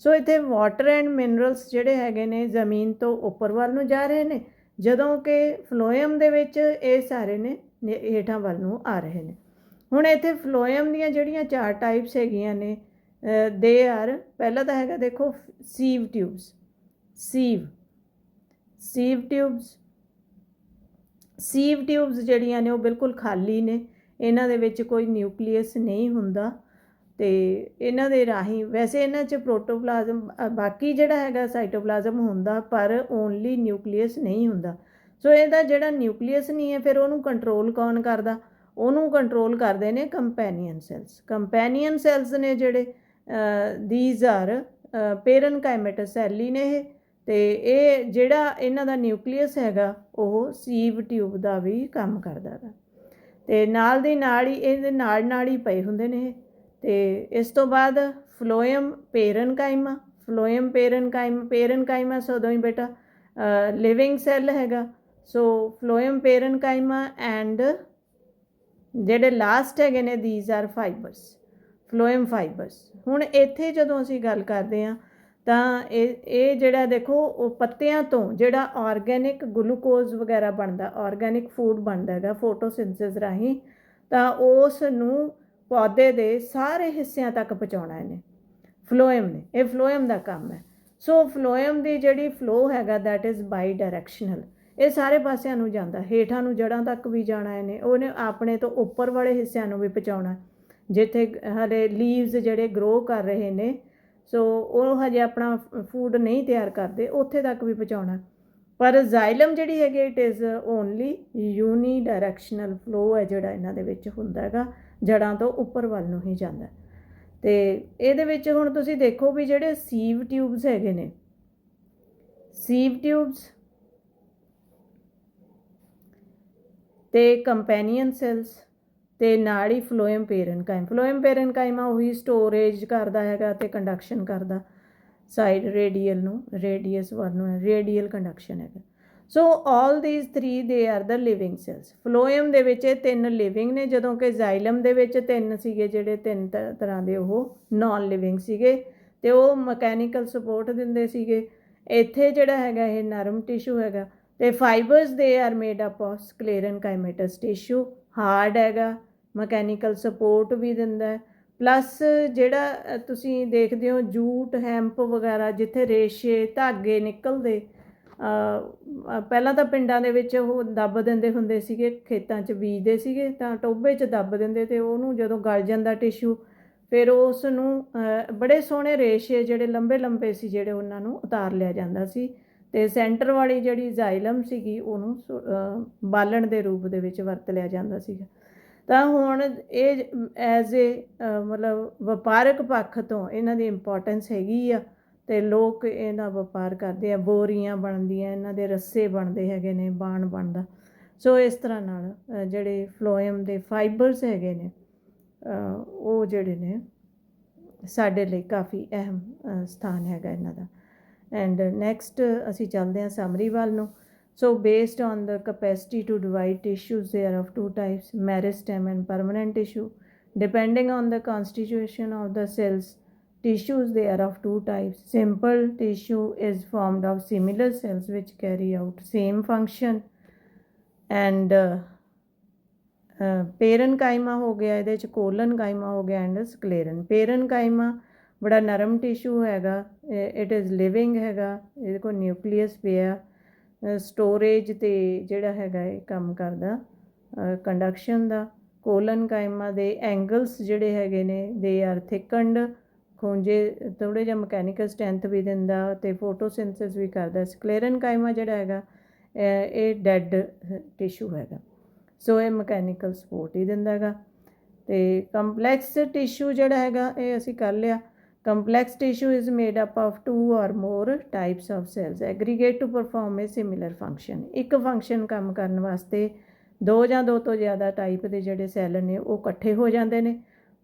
ਸੋ ਇੱਥੇ ਵਾਟਰ ਐਂਡ ਮਿਨਰਲਸ ਜਿਹੜੇ ਹੈਗੇ ਨੇ ਜ਼ਮੀਨ ਤੋਂ ਉੱਪਰ ਵੱਲ ਨੂੰ ਜਾ ਰਹੇ ਨੇ, ਜਦੋਂ ਕਿ ਫਲੋਇਮ ਦੇ ਵਿੱਚ ਇਹ ਸਾਰੇ ਨੇ ਹੇਠਾਂ ਵੱਲ ਨੂੰ ਆ ਰਹੇ ਨੇ। ਹੁਣ ਇੱਥੇ ਫਲੋਇਮ ਦੀਆਂ ਜਿਹੜੀਆਂ 4 ਟਾਈਪਸ ਹੈਗੀਆਂ ਨੇ ਦੇ ਆਰ, ਪਹਿਲਾਂ ਤਾਂ ਹੈਗਾ ਦੇਖੋ ਸੀਵ ਟਿਊਬਸ। ਸੀਵ ਟਿਊਬਸ ਜਿਹੜੀਆਂ ਨੇ ਉਹ ਬਿਲਕੁਲ ਖਾਲੀ ਨੇ, ਇਹਨਾਂ ਦੇ ਵਿੱਚ ਕੋਈ ਨਿਊਕਲੀਅਸ ਨਹੀਂ ਹੁੰਦਾ, ਅਤੇ ਇਹਨਾਂ ਦੇ ਰਾਹੀਂ ਵੈਸੇ ਇਹਨਾਂ 'ਚ ਪ੍ਰੋਟੋਪਲਾਜ਼ਮ ਬਾਕੀ ਜਿਹੜਾ ਹੈਗਾ ਸਾਈਟੋਪਲਾਜ਼ਮ ਹੁੰਦਾ, ਪਰ ਓਨਲੀ ਨਿਊਕਲੀਅਸ ਨਹੀਂ ਹੁੰਦਾ। ਸੋ ਇਹਦਾ ਜਿਹੜਾ ਨਿਊਕਲੀਅਸ ਨਹੀਂ ਹੈ ਫਿਰ ਉਹਨੂੰ ਕੰਟਰੋਲ ਕੌਣ ਕਰਦਾ? ਉਹਨੂੰ ਕੰਟਰੋਲ ਕਰਦੇ ਨੇ ਕੰਪੈਨੀਅਨ ਸੈਲਸ। ਕੰਪੈਨੀਅਨ ਸੈਲਸ ਨੇ ਜਿਹੜੇ ਦੀਜ਼ ਆਰ ਪੇਰਨਕਾਈਮੇਟਸ ਸੈੱਲ ਹੀ ਨੇ ਇਹ, ਅਤੇ ਇਹ ਜਿਹੜਾ ਇਹਨਾਂ ਦਾ ਨਿਊਕਲੀਅਸ ਹੈਗਾ ਉਹ ਸੀਵ ਟਿਊਬ ਦਾ ਵੀ ਕੰਮ ਕਰਦਾ ਹੈਗਾ, ਅਤੇ ਨਾਲ ਦੀ ਨਾਲ ਹੀ ਇਹਦੇ ਨਾਲ ਹੀ ਪਏ ਹੁੰਦੇ ਨੇ ਇਹ। ਅਤੇ ਇਸ ਤੋਂ ਬਾਅਦ ਫਲੋਇਮ ਪੇਰਨਕਾਈਮਾ। ਪੇਰਨਕਾਈਮਾ ਉਦੋਂ ਹੀ ਬੇਟਾ ਲਿਵਿੰਗ ਸੈੱਲ ਹੈਗਾ। ਸੋ ਫਲੋਇਮ ਪੇਰਨਕਾਈਮਾ ਐਂਡ ਜਿਹੜੇ ਲਾਸਟ ਹੈਗੇ ਨੇ ਦੀਜ਼ ਆਰ ਫਾਈਬਰਸ, ਫਲੋਇਮ ਫਾਈਬਰਸ। ਹੁਣ ਇੱਥੇ ਜਦੋਂ ਅਸੀਂ ਗੱਲ ਕਰਦੇ ਹਾਂ ਤਾਂ ਇਹ ਜਿਹੜਾ ਦੇਖੋ ਉਹ ਪੱਤਿਆਂ ਤੋਂ ਜਿਹੜਾ ਆਰਗੈਨਿਕ ਗਲੂਕੋਜ਼ ਵਗੈਰਾ ਬਣਦਾ, ਆਰਗੈਨਿਕ ਫੂਡ ਬਣਦਾ ਹੈਗਾ ਫੋਟੋਸਿੰਥੇਸਿਸ ਰਾਹੀਂ, ਤਾਂ ਉਸ ਨੂੰ ਪੌਦੇ ਦੇ ਸਾਰੇ ਹਿੱਸਿਆਂ ਤੱਕ ਪਹੁੰਚਾਉਣਾ ਇਹਨੇ ਫਲੋਇਮ ਨੇ। ਇਹ ਫਲੋਇਮ ਦਾ ਕੰਮ ਹੈ। ਸੋ ਫਲੋਇਮ ਦੀ ਜਿਹੜੀ ਫਲੋ ਹੈਗਾ ਦੈਟ ਇਜ਼ ਬਾਈ ਡਾਇਰੈਕਸ਼ਨਲ, ਇਹ ਸਾਰੇ ਪਾਸਿਆਂ ਨੂੰ ਜਾਂਦਾ, ਹੇਠਾਂ ਨੂੰ ਜੜ੍ਹਾਂ ਤੱਕ ਵੀ ਜਾਣਾ ਇਹਨੇ, ਉਹਨੇ ਆਪਣੇ ਤੋਂ ਉੱਪਰ ਵਾਲੇ ਹਿੱਸਿਆਂ ਨੂੰ ਵੀ ਪਹੁੰਚਾਉਣਾ, ਜਿੱਥੇ ਹਲੇ ਲੀਵਸ ਜਿਹੜੇ ਗਰੋ ਕਰ ਰਹੇ ਨੇ, ਸੋ ਉਹ ਹਜੇ ਆਪਣਾ ਫੂਡ ਨਹੀਂ ਤਿਆਰ ਕਰਦੇ, ਉੱਥੇ ਤੱਕ ਵੀ ਪਹੁੰਚਾਉਣਾ। ਪਰ ਜ਼ਾਈਲਮ ਜਿਹੜੀ ਹੈਗੀ it is only unidirectional flow ਹੈ ਜਿਹੜਾ ਇਹਨਾਂ ਦੇ ਵਿੱਚ ਹੁੰਦਾ ਹੈਗਾ, ਜੜ੍ਹਾਂ ਤੋਂ ਉੱਪਰ ਵੱਲ ਨੂੰ ਹੀ ਜਾਂਦਾ। ਅਤੇ ਇਹਦੇ ਵਿੱਚ ਹੁਣ ਤੁਸੀਂ ਦੇਖੋ ਵੀ ਜਿਹੜੇ ਸੀਵ ਟਿਊਬਸ ਹੈਗੇ ਨੇ, ਸੀਵ ਟਿਊਬਸ ਅਤੇ ਕੰਪੈਨੀਅਨ ਸੈਲਸ ਅਤੇ ਨਾਲ ਹੀ ਫਲੋਇਮ ਪੇਰਨਕਾਈਮਾ ਉਹੀ ਸਟੋਰੇਜ ਕਰਦਾ ਹੈਗਾ ਅਤੇ ਕੰਡਕਸ਼ਨ ਕਰਦਾ ਸਾਈਡ ਰੇਡੀਅਲ ਨੂੰ, ਰੇਡੀਅਸ ਵੱਲ ਨੂੰ ਰੇਡੀਅਲ ਕੰਡਕਸ਼ਨ ਹੈਗਾ। ਸੋ ਆਲ these 3 they are the living cells. Phloem ਦੇ ਵਿੱਚ ਇਹ 3 ਲਿਵਿੰਗ ਨੇ, ਜਦੋਂ ਕਿ ਜ਼ਾਈਲਮ ਦੇ ਵਿੱਚ 3 ਸੀਗੇ ਜਿਹੜੇ 3 ਤਰ੍ਹਾਂ ਦੇ ਉਹ ਨਾਨ ਲਿਵਿੰਗ ਸੀਗੇ, ਅਤੇ ਉਹ ਮਕੈਨੀਕਲ ਸਪੋਰਟ ਦਿੰਦੇ ਸੀਗੇ। ਇੱਥੇ ਜਿਹੜਾ ਹੈਗਾ ਇਹ ਨਰਮ ਟਿਸ਼ੂ ਹੈਗਾ, ਅਤੇ fibres they are made up of sclerenchymatous tissue, hard ਹੈਗਾ, ਮਕੈਨੀਕਲ ਸਪੋਰਟ ਵੀ ਦਿੰਦਾ, ਪਲੱਸ ਜਿਹੜਾ ਤੁਸੀਂ ਦੇਖਦੇ ਹੋ ਜੂਟ ਹੈਂਪ ਵਗੈਰਾ ਜਿੱਥੇ ਰੇਸ਼ੇ ਧਾਗੇ ਨਿਕਲਦੇ, ਪਹਿਲਾਂ ਤਾਂ ਪਿੰਡਾਂ ਦੇ ਵਿੱਚ ਉਹ ਦੱਬ ਦਿੰਦੇ ਹੁੰਦੇ ਸੀਗੇ, ਖੇਤਾਂ 'ਚ ਬੀਜਦੇ ਸੀਗੇ ਤਾਂ ਟੋਭੇ 'ਚ ਦੱਬ ਦਿੰਦੇ ਅਤੇ ਉਹਨੂੰ ਜਦੋਂ ਗਲ ਜਾਂਦਾ ਟਿਸ਼ੂ ਫਿਰ ਉਸ ਨੂੰ ਬੜੇ ਸੋਹਣੇ ਰੇਸ਼ੇ ਜਿਹੜੇ ਲੰਬੇ ਲੰਬੇ ਸੀ ਜਿਹੜੇ ਉਹਨਾਂ ਨੂੰ ਉਤਾਰ ਲਿਆ ਜਾਂਦਾ ਸੀ ਅਤੇ ਸੈਂਟਰ ਵਾਲੀ ਜਿਹੜੀ ਜ਼ਾਈਲਮ ਸੀਗੀ ਉਹਨੂੰ ਬਾਲਣ ਦੇ ਰੂਪ ਦੇ ਵਿੱਚ ਵਰਤ ਲਿਆ ਜਾਂਦਾ ਸੀਗਾ। ਤਾਂ ਹੁਣ ਇਹ ਐਜ਼ ਏ ਮਤਲਬ ਵਪਾਰਕ ਪੱਖ ਤੋਂ ਇਹਨਾਂ ਦੀ ਇੰਪੋਰਟੈਂਸ ਹੈਗੀ ਆ ਅਤੇ ਲੋਕ ਇਹਦਾ ਵਪਾਰ ਕਰਦੇ ਆ, ਬੋਰੀਆਂ ਬਣਦੀਆਂ, ਇਹਨਾਂ ਦੇ ਰੱਸੇ ਬਣਦੇ ਹੈਗੇ ਨੇ, ਬਾਣ ਬਣਦਾ। ਸੋ ਇਸ ਤਰ੍ਹਾਂ ਨਾਲ ਜਿਹੜੇ ਫਲੋਇਮ ਦੇ ਫਾਈਬਰਸ ਹੈਗੇ ਨੇ ਉਹ ਜਿਹੜੇ ਨੇ ਸਾਡੇ ਲਈ ਕਾਫੀ ਅਹਿਮ ਸਥਾਨ ਹੈਗਾ ਇਹਨਾਂ ਦਾ। ਐਂਡ ਨੈਕਸਟ ਅਸੀਂ ਚੱਲਦੇ ਹਾਂ ਸਮਰੀ ਵੱਲ ਨੂੰ। So based on the capacity to divide tissues, they are of two types, meristem and permanent tissue. Depending on the constitution of the cells, tissues they are of two types. Simple tissue is formed of similar cells which carry out same function, and parenchyma हो गया, ਇਹਦੇ 'ਚ ਕੋਲਨਕਾइमा हो गया and ਸਕਲੇਰਨ। Parenchyma बड़ा नरम tissue हैगा, it is living हैगा, ਇਹਦੇ ਕੋਲ ਨਿਊਕਲੀਅਸ ਪਿਆ, ਸਟੋਰੇਜ ਤੇ ਜਿਹੜਾ ਹੈਗਾ ਇਹ ਕੰਮ ਕਰਦਾ ਕੰਡਕਸ਼ਨ ਦਾ। ਕੋਲਨਕਾइमा ਦੇ ਐਂਗਲਸ ਜਿਹੜੇ ਹੈਗੇ ਨੇ ਦੇ ਆਰ ਥਿਕਨਡ, ਖੂੰਜੇ ਥੋੜ੍ਹੇ ਜਿਹਾ ਮਕੈਨੀਕਲ ਸਟਰੈਂਥ ਵੀ ਦਿੰਦਾ ਅਤੇ ਫੋਟੋਸਿੰਥਸਿਸ ਵੀ ਕਰਦਾ। ਸਕਲੇਰਨਕਾइमा ਜਿਹੜਾ ਹੈਗਾ ਇਹ ਡੈਡ ਟਿਸ਼ੂ ਹੈਗਾ, ਸੋ ਇਹ ਮਕੈਨੀਕਲ ਸਪੋਰਟ ਹੀ ਦਿੰਦਾ ਹੈਗਾ। ਅਤੇ ਕੰਪਲੈਕਸ ਟਿਸ਼ੂ ਜਿਹੜਾ ਹੈਗਾ ਇਹ ਅਸੀਂ ਕਰ ਲਿਆ। Complex tissue is made up of 2 or more types of cells aggregate to perform a similar function. ਇੱਕ ਫੰਕਸ਼ਨ ਕੰਮ ਕਰਨ ਵਾਸਤੇ 2 ਜਾਂ 2 ਤੋਂ ਜ਼ਿਆਦਾ ਟਾਈਪ ਦੇ ਜਿਹੜੇ ਸੈੱਲ ਨੇ ਉਹ ਇਕੱਠੇ ਹੋ ਜਾਂਦੇ ਨੇ।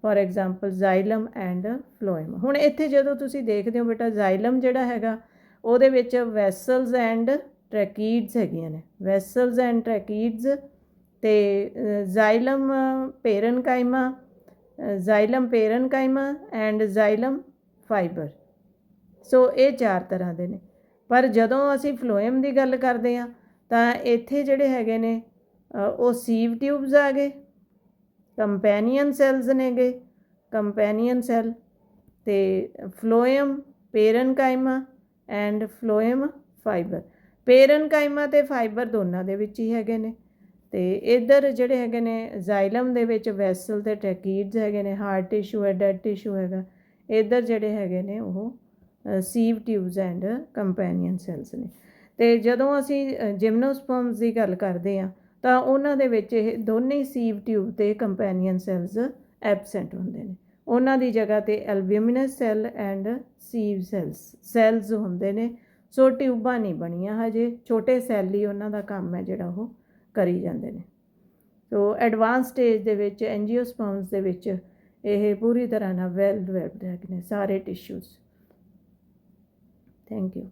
For example xylem and phloem. ਹੁਣ ਇੱਥੇ ਜਦੋਂ ਤੁਸੀਂ ਦੇਖਦੇ ਹੋ ਬੇਟਾ ਜ਼ਾਈਲਮ ਜਿਹੜਾ ਹੈਗਾ ਉਹਦੇ ਵਿੱਚ ਵੈਸਲਸ ਐਂਡ ਟਰੈਕੀਡਸ ਹੈਗੀਆਂ ਨੇ, ਵੈਸਲਸ ਐਂਡ ਟਰੈਕੀਡਸ। ਅਤੇ ਜ਼ਾਈਲਮ ਪੇਰਨਕਾइमा, ਜ਼ਾਈਲਮ ਪੇਰਨਕਾइमा ਐਂਡ ਜ਼ਾਈਲਮ ਫਾਈਬਰ। ਸੋ ਇਹ 4 ਤਰ੍ਹਾਂ ਦੇ ਨੇ। ਪਰ ਜਦੋਂ ਅਸੀਂ ਫਲੋਇਮ ਦੀ ਗੱਲ ਕਰਦੇ ਹਾਂ ਤਾਂ ਇੱਥੇ ਜਿਹੜੇ ਹੈਗੇ ਨੇ ਉਹ ਸੀਵ ਟਿਊਬਸ ਆ ਗਏ, ਕੰਪੈਨੀਅਨ ਸੈਲਸ ਨੇਗੇ, ਕੰਪੈਨੀਅਨ ਸੈੱਲ, ਅਤੇ ਫਲੋਇਮ ਪੇਰਨਕਾइमा ਐਂਡ ਫਲੋਇਮ ਫਾਈਬਰ। ਪੇਰਨਕਾइमा ਅਤੇ ਫਾਈਬਰ ਦੋਨਾਂ ਦੇ ਵਿੱਚ ਹੀ ਹੈਗੇ ਨੇ। ਅਤੇ ਇੱਧਰ ਜਿਹੜੇ ਹੈਗੇ ਨੇ ਜ਼ਾਈਲਮ ਦੇ ਵਿੱਚ ਵੈਸਲ ਅਤੇ ਟਰੈਕੀਡਸ ਹੈਗੇ ਨੇ, ਹਾਰਡ ਟਿਸ਼ੂ ਹੈ, ਡੈਡ ਟਿਸ਼ੂ ਹੈਗਾ। ਇੱਧਰ ਜਿਹੜੇ ਹੈਗੇ ਨੇ ਉਹ ਸੀਵ ਟਿਊਬਸ ਐਂਡ ਕੰਪੈਨੀਅਨ ਸੈਲਸ ਨੇ। ਅਤੇ ਜਦੋਂ ਅਸੀਂ ਜਿਮਨੋਸਪਰਮਸ ਦੀ ਗੱਲ ਕਰਦੇ ਹਾਂ ਤਾਂ ਉਹਨਾਂ ਦੇ ਵਿੱਚ ਇਹ ਦੋਨੇ ਸੀਵ ਟਿਊਬ ਅਤੇ ਕੰਪੈਨੀਅਨ ਸੈਲਸ ਐਬਸੈਂਟ ਹੁੰਦੇ ਨੇ। ਉਹਨਾਂ ਦੀ ਜਗ੍ਹਾ 'ਤੇ ਐਲਬਿਊਮਿਨਸ ਸੈੱਲ ਐਂਡ ਸੀਵ ਸੈਲਸ ਹੁੰਦੇ ਨੇ। ਸੋ ਟਿਊਬਾਂ ਨਹੀਂ ਬਣੀਆਂ ਹਜੇ, ਛੋਟੇ ਸੈੱਲ ਹੀ ਉਹਨਾਂ ਦਾ ਕੰਮ ਹੈ ਜਿਹੜਾ ਉਹ ਕਰੀ ਜਾਂਦੇ ਨੇ। ਸੋ ਐਡਵਾਂਸ ਸਟੇਜ ਦੇ ਵਿੱਚ ਐਂਜੀਓਸਪਰਮਸ ਦੇ ਵਿੱਚ ਇਹ ਪੂਰੀ ਤਰ੍ਹਾਂ ਨਾਲ ਵੈਲ ਡਿਵੈਲਪਡ ਹੈਗੇ ਨੇ ਸਾਰੇ ਟਿਸ਼ੂਜ਼। Thank you.